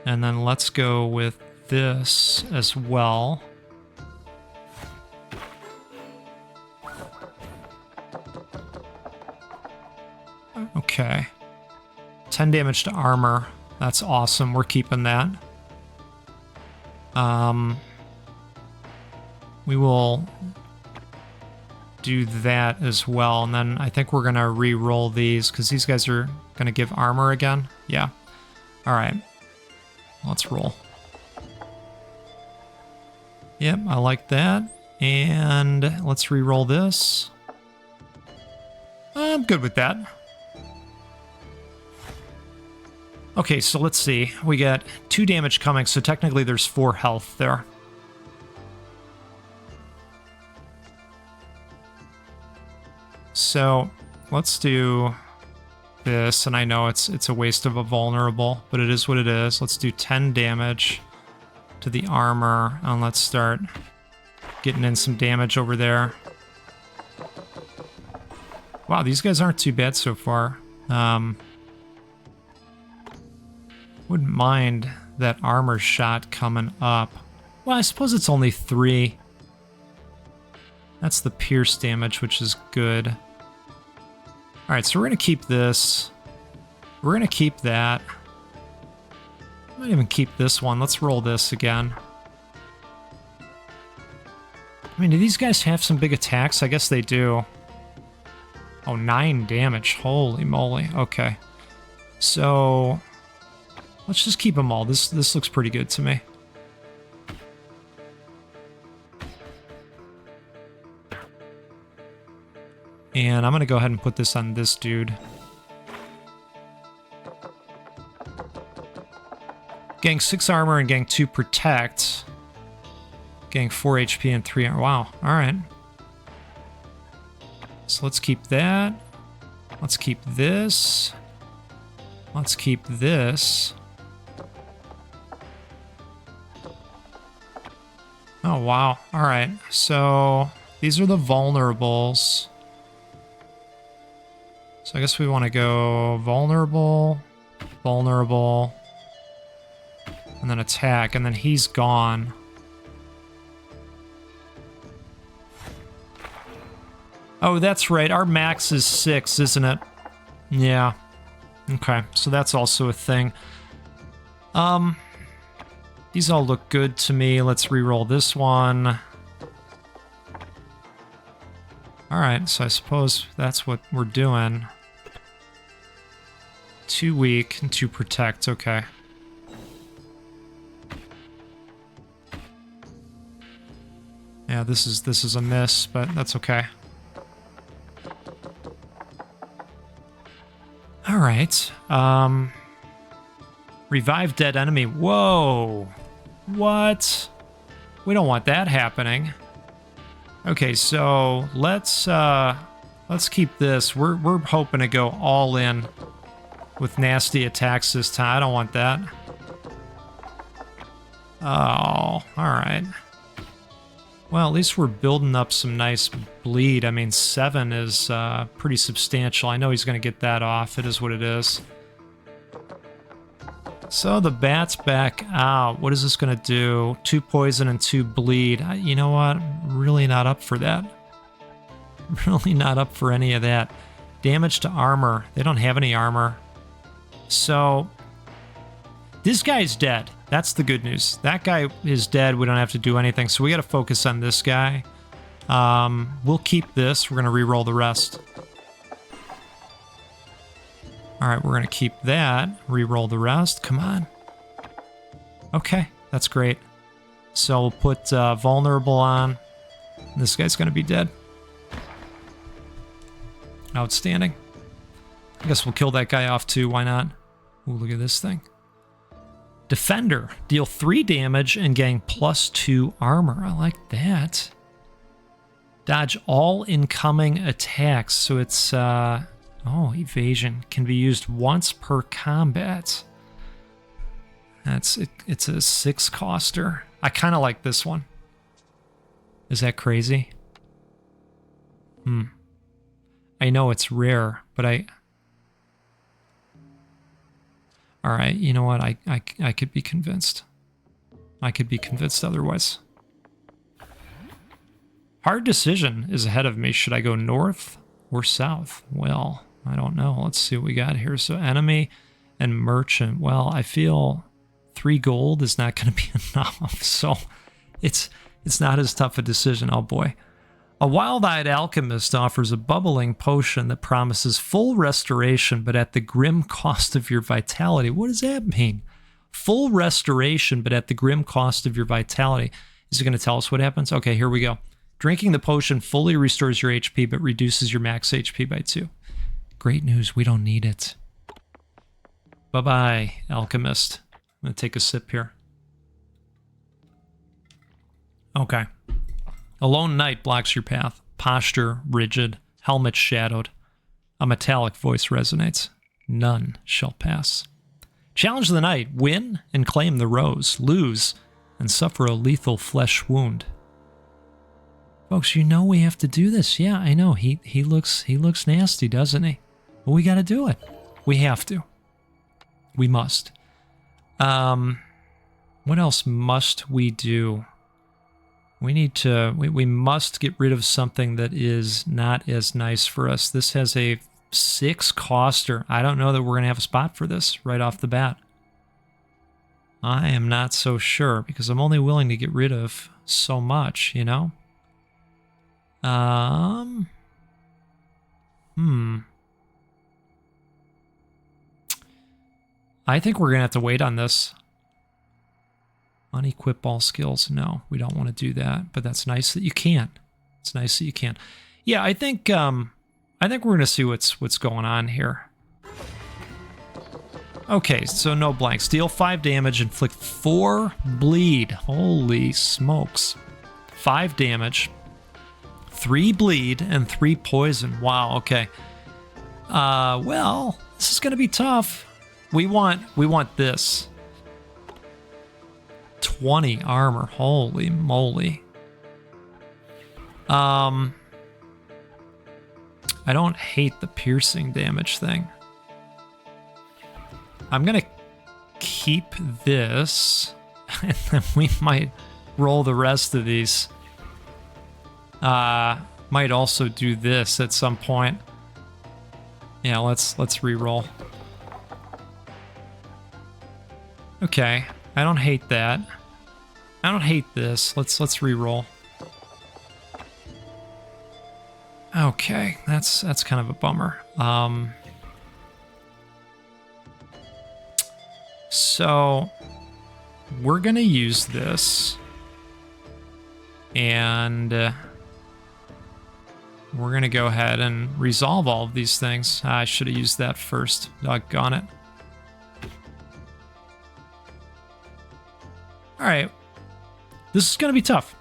And then let's go with this as well. Okay. 10 damage to armor. That's awesome. We're keeping that. We will do that as well. And then I think we're going to re-roll these because these guys are going to give armor again. Yeah. All right. Let's roll. Yep, I like that. And let's re-roll this. I'm good with that. Okay, so let's see. We got 2 damage coming, so technically there's 4 health there. So let's do this, and I know it's a waste of a vulnerable, but it is what it is. Let's do 10 damage to the armor, and let's start getting in some damage over there. Wow, these guys aren't too bad so far. Wouldn't mind that armor shot coming up. Well, I suppose it's only 3. That's the pierce damage, which is good. All right, so we're going to keep this. We're going to keep that. I might even keep this one. Let's roll this again. I mean, do these guys have some big attacks? I guess they do. Oh, 9 damage. Holy moly. Okay. So, let's just keep them all. This looks pretty good to me. And I'm going to go ahead and put this on this dude. Gang 6 armor and gang 2 protect. Gang 4 HP and 3 armor. Wow. Alright. So let's keep that. Let's keep this. Let's keep this. Oh, wow. Alright. So these are the vulnerables. So I guess we want to go vulnerable, vulnerable, and then attack, and then he's gone. Oh, that's right. Our max is 6, isn't it? Yeah. Okay, so that's also a thing. These all look good to me. Let's re-roll this one. Alright, so I suppose that's what we're doing. 2 weak and 2 protect, okay. Yeah, this is a miss, but that's okay. Alright. Revive dead enemy. Whoa! What? We don't want that happening. Okay, so let's keep this. We're hoping to go all in with nasty attacks this time. I don't want that. Oh, alright. Well, at least we're building up some nice bleed. I mean, 7 is pretty substantial. I know he's going to get that off. It is what it is. So the bat's back out. What is this going to do? 2 poison and 2 bleed. You know what? I'm really not up for that. Really not up for any of that. Damage to armor. They don't have any armor. So this guy's dead. That's the good news. That guy is dead. We don't have to do anything. So we got to focus on this guy. We'll keep this. We're going to re-roll the rest. All right, we're going to keep that. Re-roll the rest. Come on. Okay, that's great. So we'll put vulnerable on. This guy's going to be dead. Outstanding. I guess we'll kill that guy off too. Why not? Ooh, look at this thing. Defender. Deal 3 damage and gain +2 armor. I like that. Dodge all incoming attacks. So it's... oh, evasion. Can be used once per combat. It's a 6 coster. I kind of like this one. Is that crazy? I know it's rare, but Alright, you know what? I could be convinced. I could be convinced otherwise. Hard decision is ahead of me. Should I go north or south? Well, I don't know. Let's see what we got here. So enemy and merchant. Well, I feel 3 gold is not going to be enough. So it's not as tough a decision. Oh boy. A wild-eyed alchemist offers a bubbling potion that promises full restoration, but at the grim cost of your vitality. What does that mean? Full restoration, but at the grim cost of your vitality. Is it going to tell us what happens? Okay, here we go. Drinking the potion fully restores your HP, but reduces your max HP by 2. Great news, we don't need it. Bye-bye, alchemist. I'm going to take a sip here. Okay. A lone knight blocks your path. Posture rigid. Helmet shadowed. A metallic voice resonates. None shall pass. Challenge the knight. Win and claim the rose. Lose and suffer a lethal flesh wound. Folks, you know we have to do this. Yeah, I know. He looks nasty, doesn't he? But we got to do it. We have to. We must. What else must we do? We need to, we must get rid of something that is not as nice for us. This has a 6 coster. I don't know that we're going to have a spot for this right off the bat. I am not so sure because I'm only willing to get rid of so much, you know? I think we're going to have to wait on this. Unequip all skills. No, we don't want to do that, but that's nice that you can. It's nice that you can. Yeah, I think we're going to see what's going on here. Okay, so no blanks. Deal 5 damage, inflict 4 bleed. Holy smokes. 5 damage, 3 bleed, and 3 poison. Wow, okay. Well, this is going to be tough. We want this. 20 armor. Holy moly. I don't hate the piercing damage thing. I'm gonna keep this, and then we might roll the rest of these. Might also do this at some point. Yeah, let's re-roll. Okay, I don't hate that. I don't hate this. Let's re-roll. Okay, that's kind of a bummer. So we're gonna use this, and we're gonna go ahead and resolve all of these things. I should have used that first. Doggone it. All right, this is gonna be tough.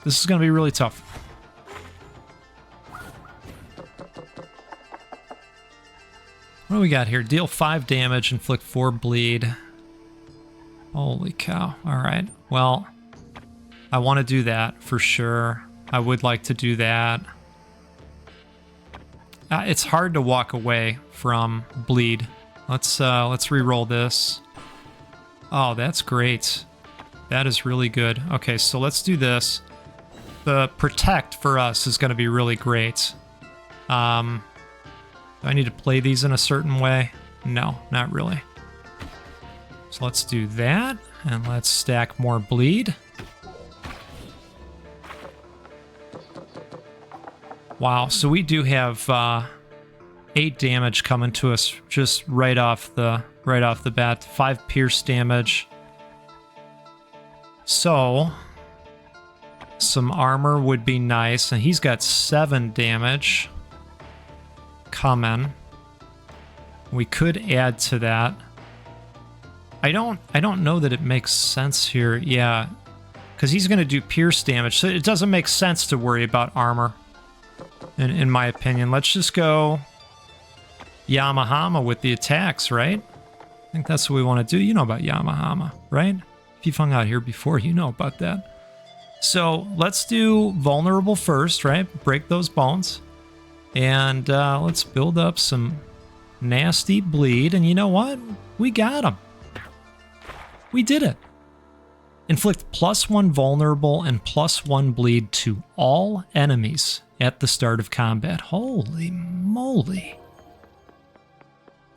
This is gonna be really tough. What do we got here? Deal 5 damage, inflict 4 bleed. Holy cow. All right. Well, I want to do that for sure. I would like to do that. It's hard to walk away from bleed. Let's re-roll this. Oh, that's great. That is really good. Okay, so let's do this. The protect for us is going to be really great. Do I need to play these in a certain way? No, not really. So let's do that, and let's stack more bleed. Wow, so we do have 8 damage coming to us just right off the bat. 5 pierce damage. So some armor would be nice, and he's got 7 damage coming. We could add to that. I don't know that it makes sense here. Yeah, because he's going to do pierce damage, so it doesn't make sense to worry about armor, in my opinion. Let's just go Yamahama with the attacks, right? I think that's what we want to do. You know about Yamahama, right? If you've hung out here before, you know about that. So let's do vulnerable first, right? Break those bones. And let's build up some nasty bleed. And you know what? We got him. We did it. Inflict +1 vulnerable and +1 bleed to all enemies at the start of combat. Holy moly.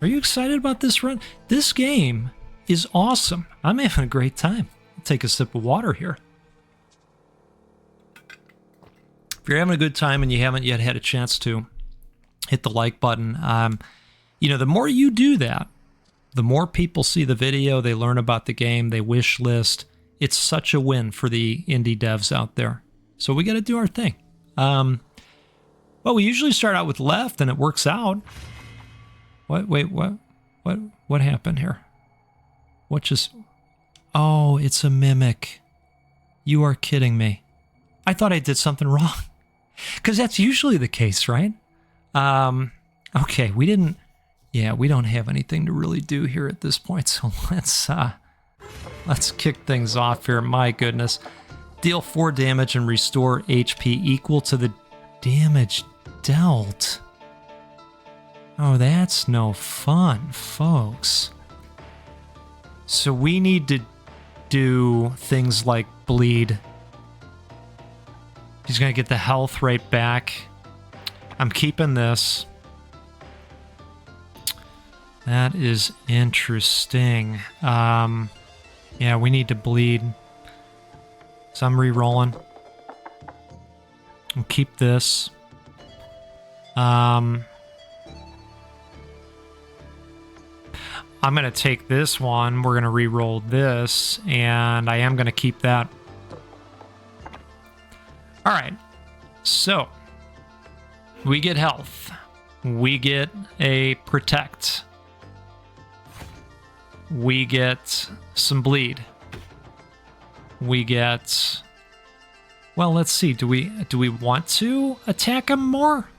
Are you excited about this run? This game is awesome. I'm having a great time. I'll take a sip of water here. If you're having a good time and you haven't yet had a chance to hit the like button, you know, the more you do that, the more people see the video, they learn about the game, they wish list. It's such a win for the indie devs out there. So we got to do our thing. Well, we usually start out with left and it works out. What? Wait, what happened here? What just... Oh, it's a mimic. You are kidding me. I thought I did something wrong. Because that's usually the case, right? Okay, we didn't... Yeah, we don't have anything to really do here at this point, so let's kick things off here. My goodness. Deal 4 damage and restore HP equal to the damage dealt. Oh, that's no fun, folks. So we need to do things like bleed He's going to get the health right back. I'm keeping this. That is interesting. Yeah, we need to bleed. So I'm re-rolling. We'll keep this. I'm going to take this one. We're going to re-roll this, and I am going to keep that. All right. So we get health. We get a protect. We get some bleed. We get... Well, let's see. Do we want to attack him more?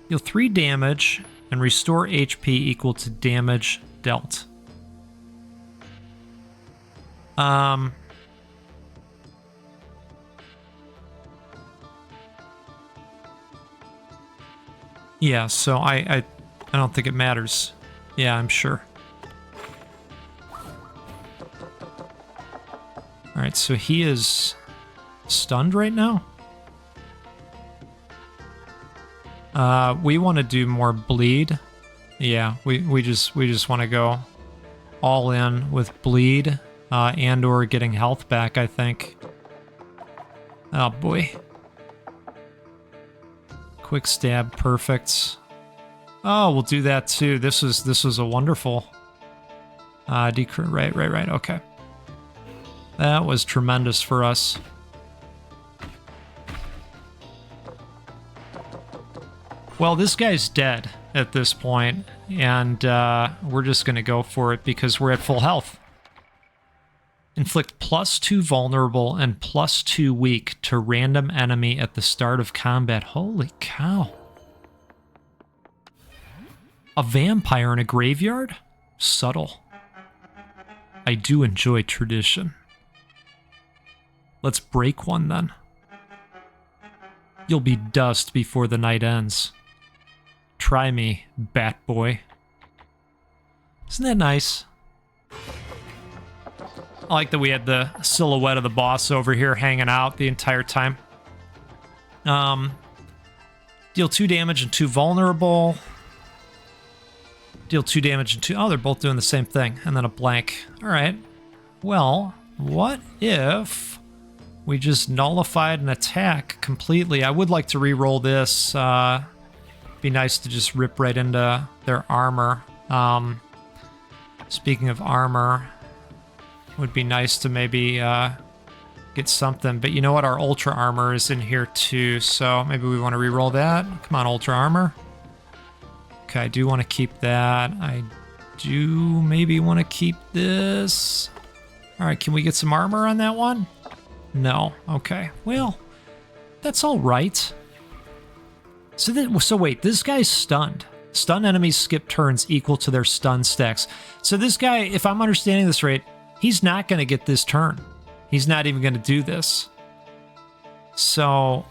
Deal 3 damage and restore HP equal to damage dealt. Yeah, so I don't think it matters. Yeah, I'm sure. All right, so he is stunned right now. We want to do more bleed. Yeah, we just want to go all in with bleed and or getting health back, I think. Oh boy. Quick stab, perfect. Oh, we'll do that too. This was a wonderful right, okay. That was tremendous for us. Well, this guy's dead at this point, and we're just going to go for it because we're at full health. Inflict +2 vulnerable and +2 weak to random enemy at the start of combat. Holy cow. A vampire in a graveyard? Subtle. I do enjoy tradition. Let's break one then. You'll be dust before the night ends. Try me, bat boy. Isn't that nice? I like that we had the silhouette of the boss over here hanging out the entire time. Deal 2 damage and 2 vulnerable. Deal 2 damage and 2... Oh, they're both doing the same thing. And then a blank. Alright. Well, what if we just nullified an attack completely? I would like to re-roll this. Be nice to just rip right into their armor. Speaking of armor, would be nice to maybe get something. But you know what? Our ultra armor is in here too, so maybe we want to re-roll that. Come on, ultra armor. Okay, I do want to keep that. I do maybe want to keep this. All right, can we get some armor on that one? No. Okay. Well, that's all right. So wait, this guy's stunned. Stun enemies skip turns equal to their stun stacks. So this guy, if I'm understanding this right, he's not going to get this turn. He's not even going to do this. So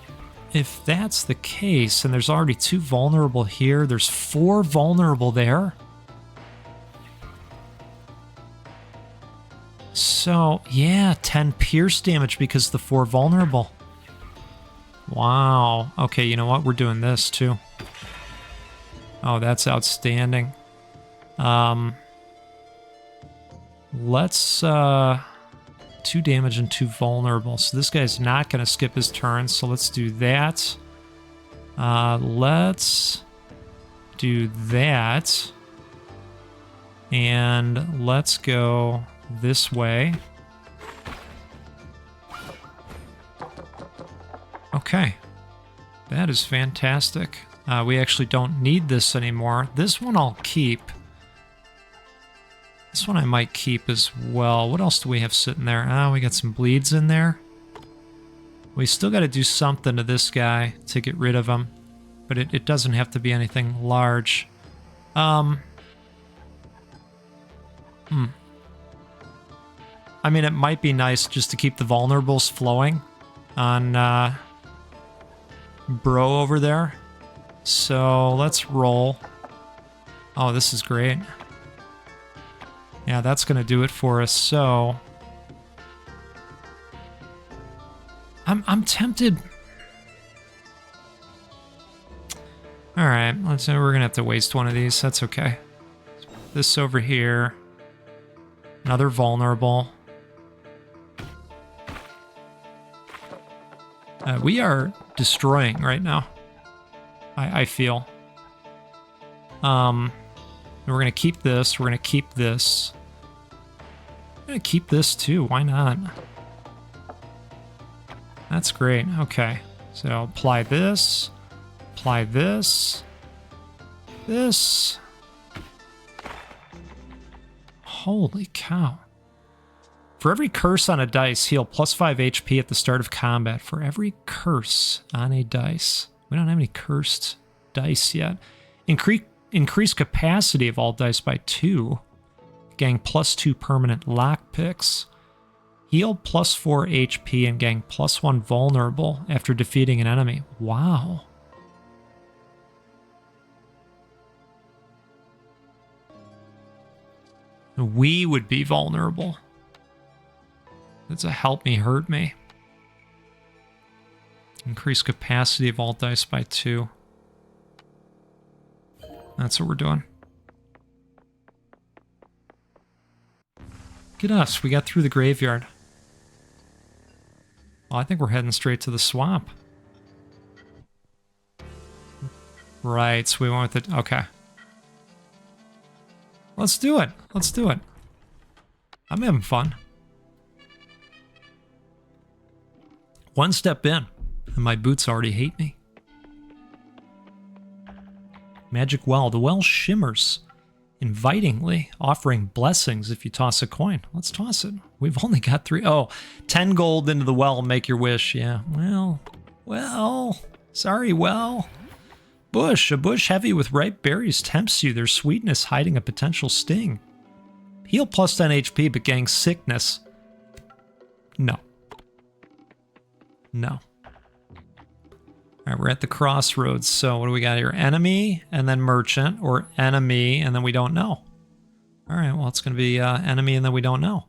if that's the case, and there's already 2 vulnerable here, there's 4 vulnerable there. So, yeah, 10 pierce damage because the 4 vulnerable. Wow. Okay, you know what? We're doing this too. Oh, that's outstanding. Let's 2 damage and 2 vulnerable. So this guy's not going to skip his turn, so let's do that. Let's do that. And let's go this way. Okay. That is fantastic. We actually don't need this anymore. This one I'll keep. This one I might keep as well. What else do we have sitting there? Oh, we got some bleeds in there. We still got to do something to this guy to get rid of him. But it doesn't have to be anything large. I mean, it might be nice just to keep the vulnerables flowing on bro over there. So let's roll. Oh, this is great. Yeah, that's going to do it for us. So I'm tempted. All right, we're gonna have to waste one of these. That's okay. This over here. Another vulnerable. We are destroying right now. I feel. We're gonna keep this. We're gonna keep this. I'm gonna keep this too. Why not? That's great. Okay. So apply this. Apply this. This. Holy cow. For every curse on a dice, heal +5 HP at the start of combat. For every curse on a dice. We don't have any cursed dice yet. Increase capacity of all dice by 2. Gain +2 permanent lockpicks. Heal +4 HP and gain +1 vulnerable after defeating an enemy. Wow. We would be vulnerable. That's a help me, hurt me. Increase capacity of all dice by 2. That's what we're doing. Look at us. We got through the graveyard. Well, I think we're heading straight to the swamp. Right, so we went with it. Okay. Let's do it. Let's do it. I'm having fun. One step in, and my boots already hate me. Magic well. The well shimmers invitingly, offering blessings if you toss a coin. Let's toss it. We've only got 3. Oh, 10 gold into the well, make your wish. Yeah, well, sorry, well. Bush. A bush heavy with ripe berries tempts you, their sweetness hiding a potential sting. Heal +10 HP, but gain sickness. No. No. All right, we're at the crossroads. So what do we got here? Enemy and then merchant, or enemy and then we don't know. All right, well, it's going to be enemy and then we don't know.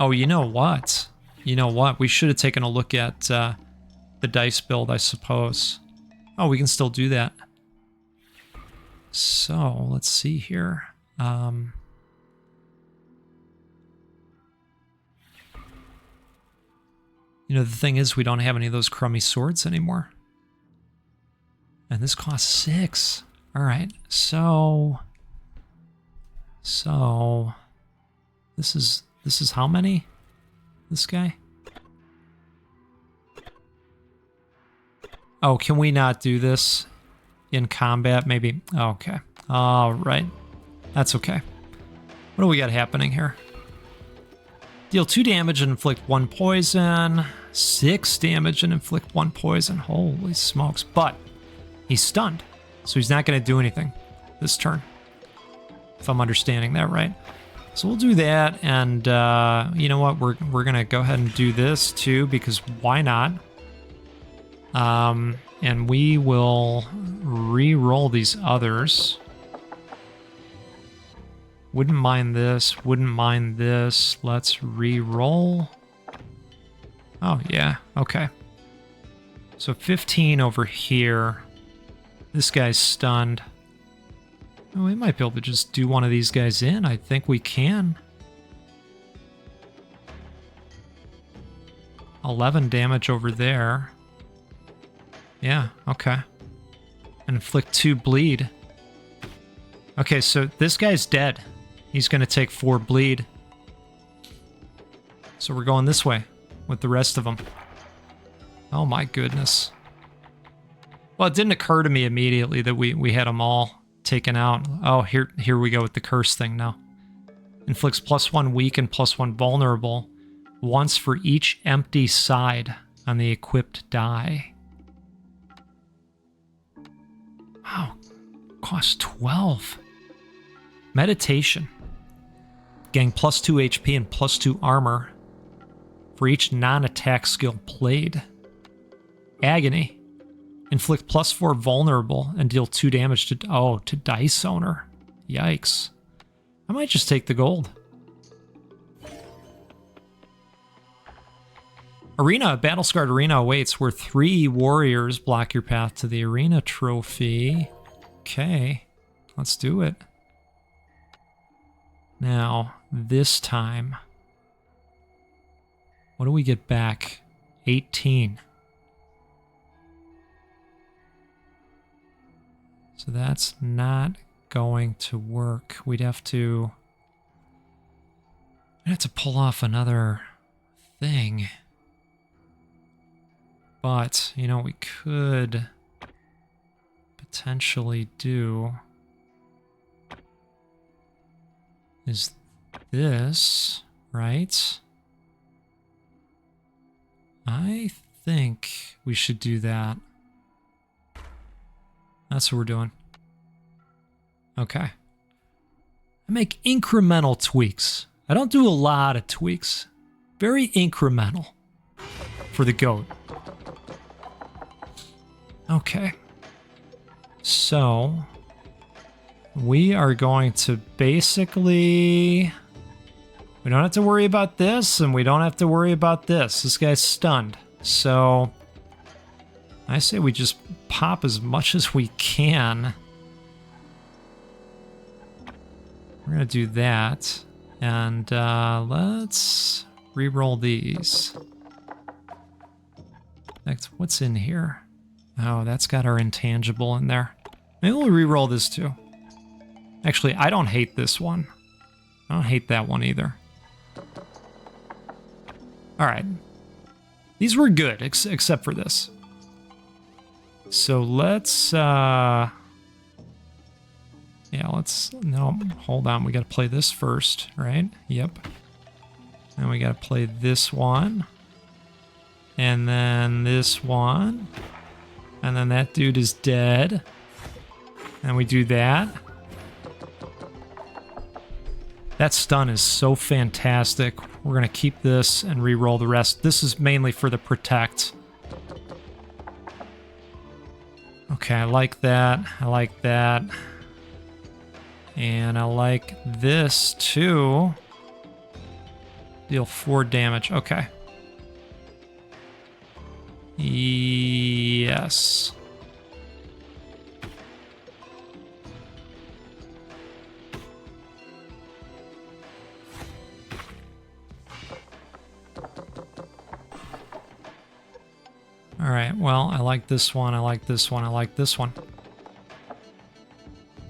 Oh, you know what? You know what? We should have taken a look at the dice build, I suppose. Oh, we can still do that. So, let's see here. You know, the thing is, we don't have any of those crummy swords anymore. And this costs 6. All right, so this is how many? This guy? Oh, can we not do this in combat? Maybe. Oh, okay. All right. That's okay. What do we got happening here? Deal 2 damage and inflict 1 poison. 6 damage and inflict 1 poison. Holy smokes. But he's stunned, so he's not going to do anything this turn, if I'm understanding that right. So we'll do that, and you know what? We're going to go ahead and do this too, because why not? And we will re-roll these others. Wouldn't mind this, wouldn't mind this. Let's re-roll. Oh, yeah, okay. So 15 over here. This guy's stunned. Oh, we might be able to just do one of these guys in. I think we can. 11 damage over there. Yeah, okay. And inflict 2 bleed. Okay, so this guy's dead. He's going to take 4 bleed. So we're going this way with the rest of them. Oh my goodness. Well, it didn't occur to me immediately that we had them all taken out. Oh, here we go with the curse thing now. Inflicts +1 weak and +1 vulnerable once for each empty side on the equipped die. Wow, costs 12. Meditation. Gain +2 HP and +2 armor for each non-attack skill played. Agony. Inflict +4 vulnerable and deal 2 damage to dice owner. Yikes. I might just take the gold. Arena, Battle-Scarred Arena awaits where 3 warriors block your path to the arena trophy. Okay, let's do it. Now, this time, what do we get back? 18. So that's not going to work. We'd have to pull off another thing. But, you know, we could potentially do is this, right? I think we should do that. That's what we're doing. Okay. I make incremental tweaks. I don't do a lot of tweaks. Very incremental for the goat. Okay. So, we are going to basically... We don't have to worry about this, and we don't have to worry about this. This guy's stunned. So, I say we just pop as much as we can. We're going to do that. And let's re-roll these. Next, what's in here? Oh, that's got our intangible in there. Maybe we'll re-roll this too. Actually, I don't hate this one. I don't hate that one either. Alright. These were good, except for this. So let's, yeah, let's, no, hold on. We got to play this first, right? Yep. And we got to play this one. And then this one. And then that dude is dead. And we do that. That stun is so fantastic. We're going to keep this and re-roll the rest. This is mainly for the protect. Okay, I like that. I like that. And I like this too. Deal 4 damage. Okay. Yes. All right, well, I like this one, I like this one, I like this one.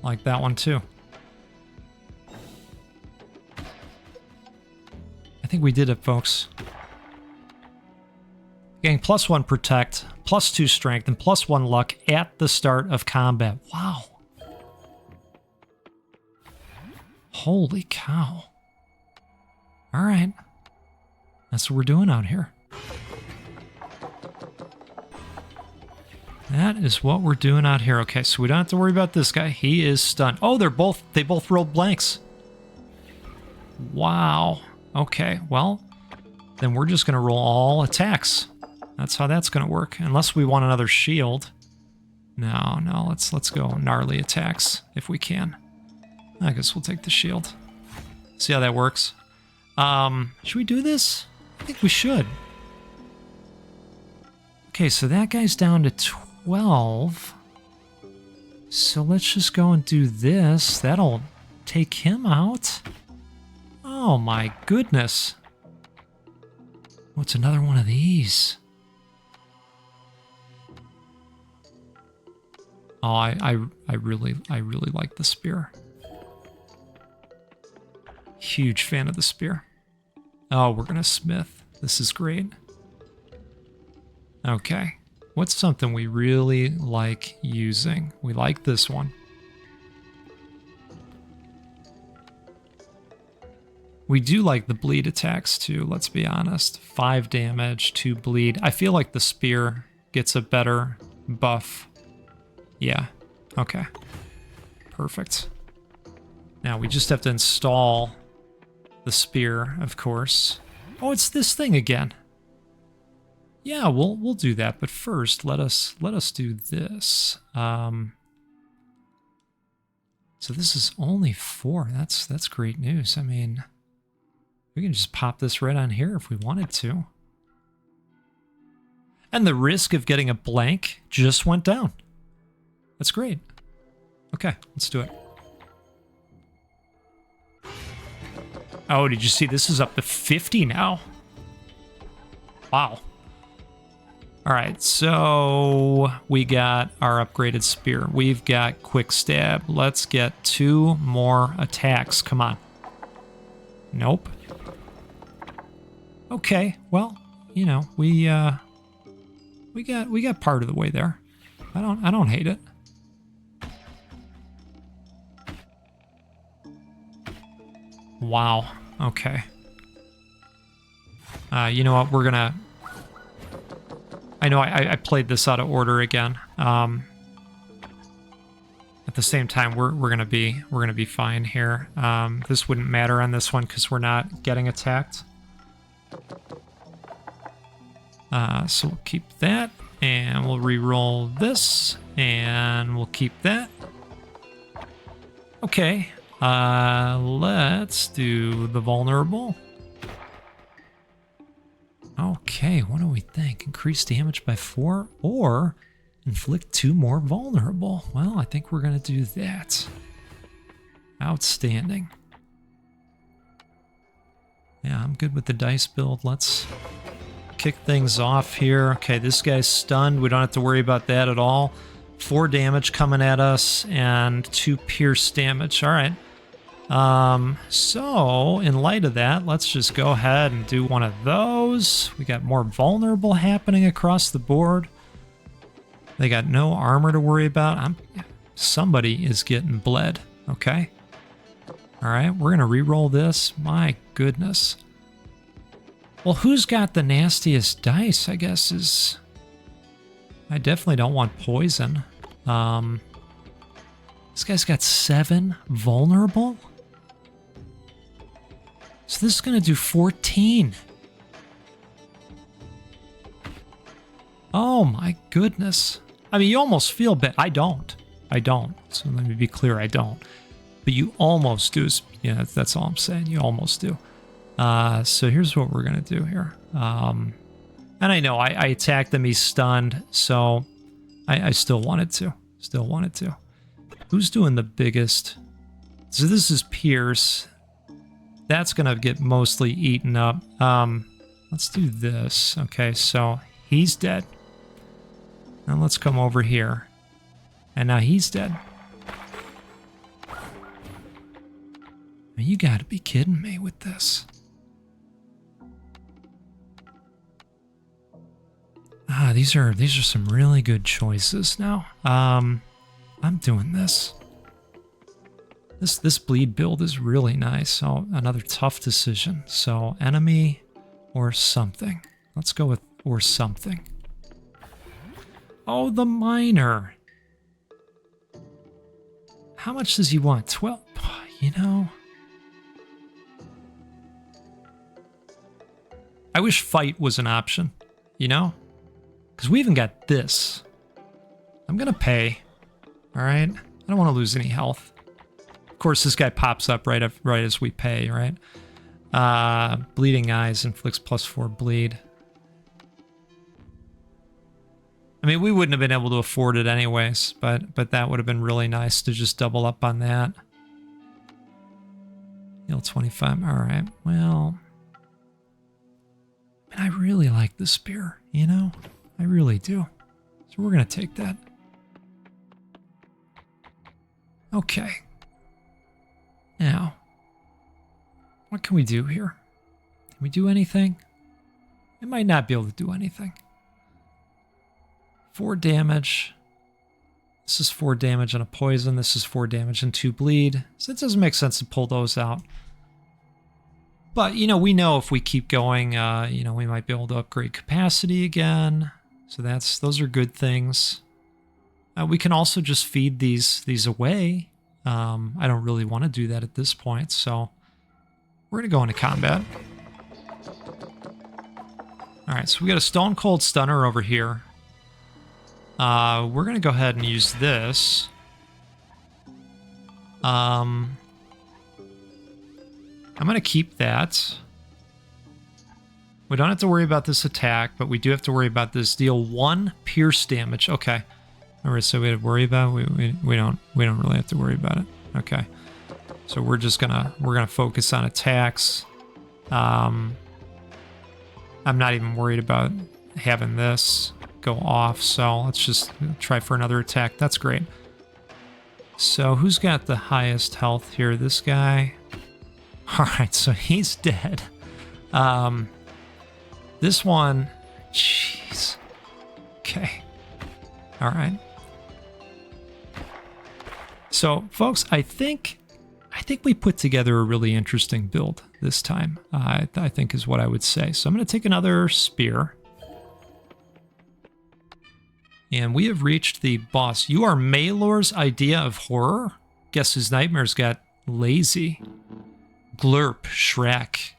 I like that one too. I think we did it, folks. Getting +1 protect, +2 strength, and +1 luck at the start of combat. Wow. Holy cow. All right. That's what we're doing out here. That is what we're doing out here. Okay, so we don't have to worry about this guy. He is stunned. Oh, they both rolled blanks. Wow. Okay, well, then we're just going to roll all attacks. That's how that's going to work. Unless we want another shield. No, let's go gnarly attacks if we can. I guess we'll take the shield. See how that works. Should we do this? I think we should. Okay, so that guy's down to 12. So let's just go and do this. That'll take him out. Oh my goodness. What's another one of these? Oh, I really like the spear. Huge fan of the spear. Oh, we're gonna smith. This is great. Okay. What's something we really like using? We like this one. We do like the bleed attacks too, let's be honest. 5 damage, 2 bleed. I feel like the spear gets a better buff. Yeah, okay. Perfect. Now we just have to install the spear, of course. Oh, it's this thing again. Yeah, we'll do that, but first let us do this. So this is only 4. That's great news. I mean, we can just pop this right on here if we wanted to. And the risk of getting a blank just went down. That's great. Okay, let's do it. Oh, did you see? This is up to 50 now. Wow. All right, so we got our upgraded spear. We've got quick stab. Let's get 2 more attacks. Come on. Nope. Okay, well, you know, we got part of the way there. I don't hate it. Wow. Okay. You know what? We're gonna. I know I played this out of order again. At the same time, we're gonna be fine here. This wouldn't matter on this one because we're not getting attacked. So we'll keep that, and we'll re-roll this, and we'll keep that. Okay, let's do the vulnerable. Okay, what do we think? Increase damage by 4 or inflict 2 more vulnerable. Well, I think we're going to do that. Outstanding. Yeah, I'm good with the dice build. Let's kick things off here. Okay, this guy's stunned. We don't have to worry about that at all. 4 damage coming at us and 2 pierce damage. All right. So in light of that, let's just go ahead and do one of those. We got more vulnerable happening across the board. They got no armor to worry about. Somebody is getting bled. Okay. All right, we're gonna re-roll this. My goodness. Well, who's got the nastiest dice, I guess, is... I definitely don't want poison. This guy's got 7 vulnerable? So this is going to do 14. Oh my goodness. I mean, you almost feel bad. I don't. So let me be clear, I don't. But you almost do. Yeah, that's all I'm saying. You almost do. So here's what we're going to do here. And I know I attacked him. He's stunned. So I still wanted to. Who's doing the biggest? So this is Pierce. That's going to get mostly eaten up. Let's do this. Okay, so he's dead. Now let's come over here. And now he's dead. You got to be kidding me with this. These are some really good choices now. I'm doing this. This bleed build is really nice. So another tough decision. So enemy or something. Let's go with or something. Oh, the miner. How much does he want? 12. You know. I wish fight was an option. You know? Because we even got this. I'm going to pay. All right? I don't want to lose any health. Of course, this guy pops up right as we pay, right? Bleeding Eyes inflicts +4 bleed. I mean, we wouldn't have been able to afford it anyways, but that would have been really nice to just double up on that. Heal 25. All right. Well, I really like the spear, you know? I really do. So we're going to take that. Okay. Now, what can we do here? Can we do anything? We might not be able to do anything. 4 damage. This is 4 damage and a poison. This is 4 damage and 2 bleed. So it doesn't make sense to pull those out. But, you know, we know if we keep going, you know, we might be able to upgrade capacity again. So those are good things. We can also just feed these away. I don't really want to do that at this point, so we're going to go into combat. All right, so we got a Stone Cold Stunner over here. We're going to go ahead and use this. I'm going to keep that. We don't have to worry about this attack, but we do have to worry about this. Deal 1 pierce damage. Okay. All right, so we had to worry about it. We don't really have to worry about it. Okay. So we're gonna focus on attacks. I'm not even worried about having this go off, so let's just try for another attack. That's great. So who's got the highest health here? This guy. All right, so he's dead. This one, jeez. Okay. All right. So, folks, I think we put together a really interesting build this time. I think is what I would say. So I'm going to take another spear. And we have reached the boss. You are Maylor's idea of horror? Guess whose nightmares got lazy? Glurp, Shrek.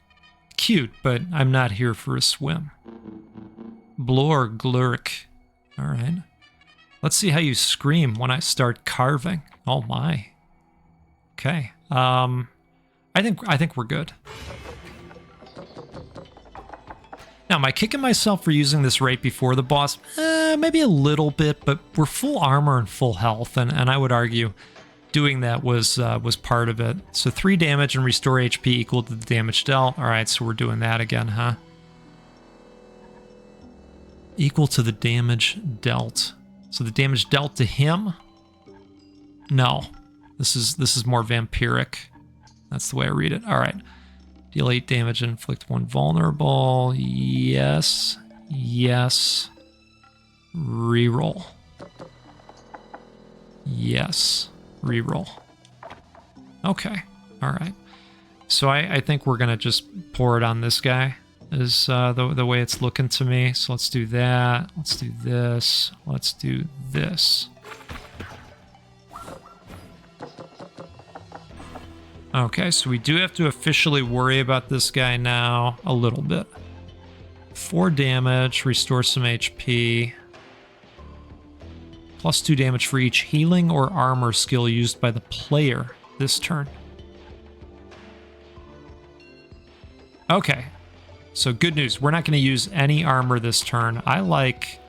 Cute, but I'm not here for a swim. Blor, Glurk. All right. Let's see how you scream when I start carving. Oh my. Okay. I think we're good. Now, am I kicking myself for using this right before the boss? Maybe a little bit, but we're full armor and full health, and I would argue doing that was part of it. So 3 damage and restore HP equal to the damage dealt. All right, so we're doing that again, huh? Equal to the damage dealt. So the damage dealt to him? No. This is more vampiric. That's the way I read it. All right. Deal 8 damage and inflict 1 vulnerable. Yes. Yes. Reroll. Yes. Reroll. Okay. All right. So I think we're going to just pour it on this guy is the way it's looking to me. So let's do that. Let's do this. Let's do this. Okay, so we do have to officially worry about this guy now a little bit. 4 damage, restore some HP. Plus 2 damage for each healing or armor skill used by the player this turn. Okay, so good news. We're not going to use any armor this turn. I like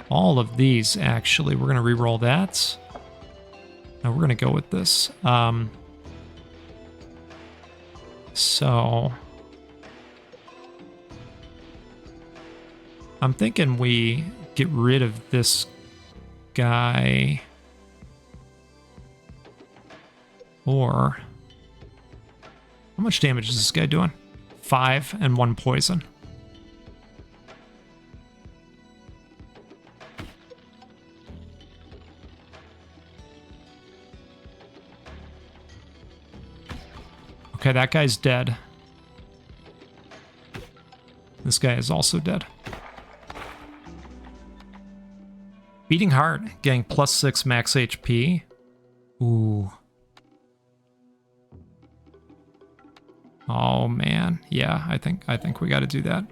all of these, actually. We're going to re-roll that. No, we're going to go with this. So I'm thinking we get rid of this guy, or how much damage is this guy doing? 5 and 1 poison. Okay, that guy's dead. This guy is also dead. Beating Heart, getting plus 6 max HP. Ooh. Oh man, yeah, I think we got to do that.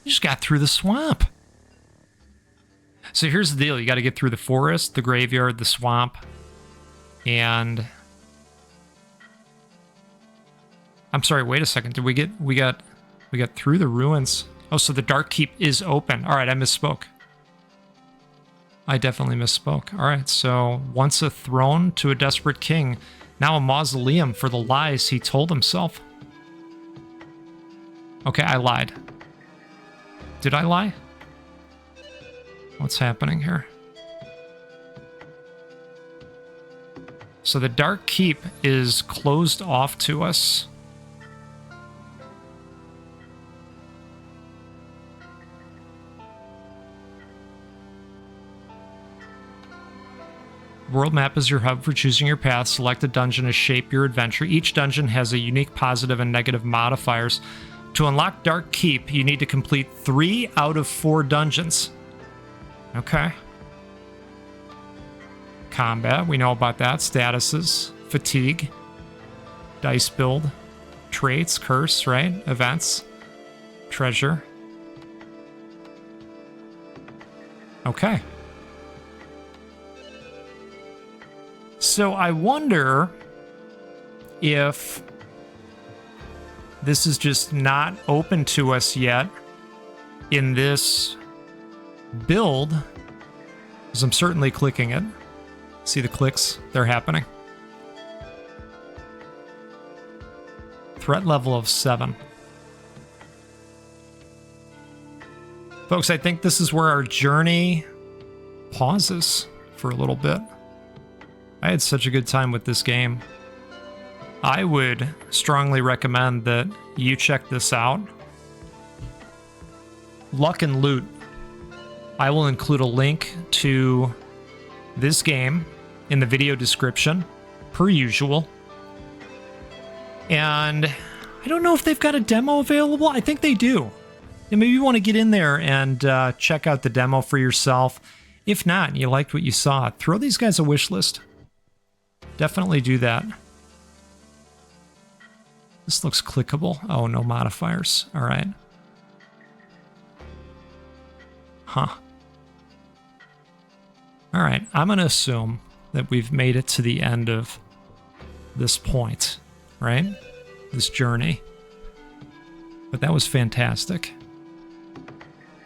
You just got through the swamp. So here's the deal. You got to get through the forest, the graveyard, the swamp, and I'm sorry, wait a second. Did we got through the ruins? Oh, so the Dark Keep is open. All right, I misspoke. I definitely misspoke. All right, so once a throne to a desperate king, now a mausoleum for the lies he told himself. Okay, I lied. Did I lie? What's happening here? So the Dark Keep is closed off to us. World map is your hub for choosing your path. Select a dungeon to shape your adventure. Each dungeon has a unique positive and negative modifiers. To unlock Dark Keep, you need to complete 3 out of 4 dungeons. Okay. Combat, we know about that. Statuses, fatigue, dice build, traits, curse, right? Events, treasure. Okay. So I wonder if this is just not open to us yet in this build, because I'm certainly clicking it. See the clicks? They're happening. Threat level of 7. Folks, I think this is where our journey pauses for a little bit. I had such a good time with this game. I would strongly recommend that you check this out. Luck and Loot. I will include a link to this game in the video description, per usual. And I don't know if they've got a demo available. I think they do. And maybe you want to get in there and check out the demo for yourself. If not, and you liked what you saw, throw these guys a wish list. Definitely do that. This looks clickable. Oh, no modifiers. All right. Huh. All right. I'm going to assume that we've made it to the end of this point, right? This journey. But that was fantastic.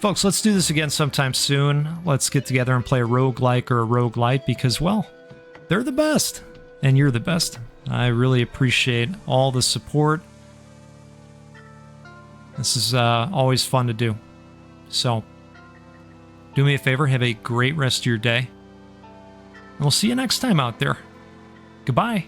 Folks, let's do this again sometime soon. Let's get together and play a roguelike or a roguelite because, well, they're the best. And you're the best. I really appreciate all the support. This is always fun to do. So, do me a favor, have a great rest of your day. And we'll see you next time out there. Goodbye.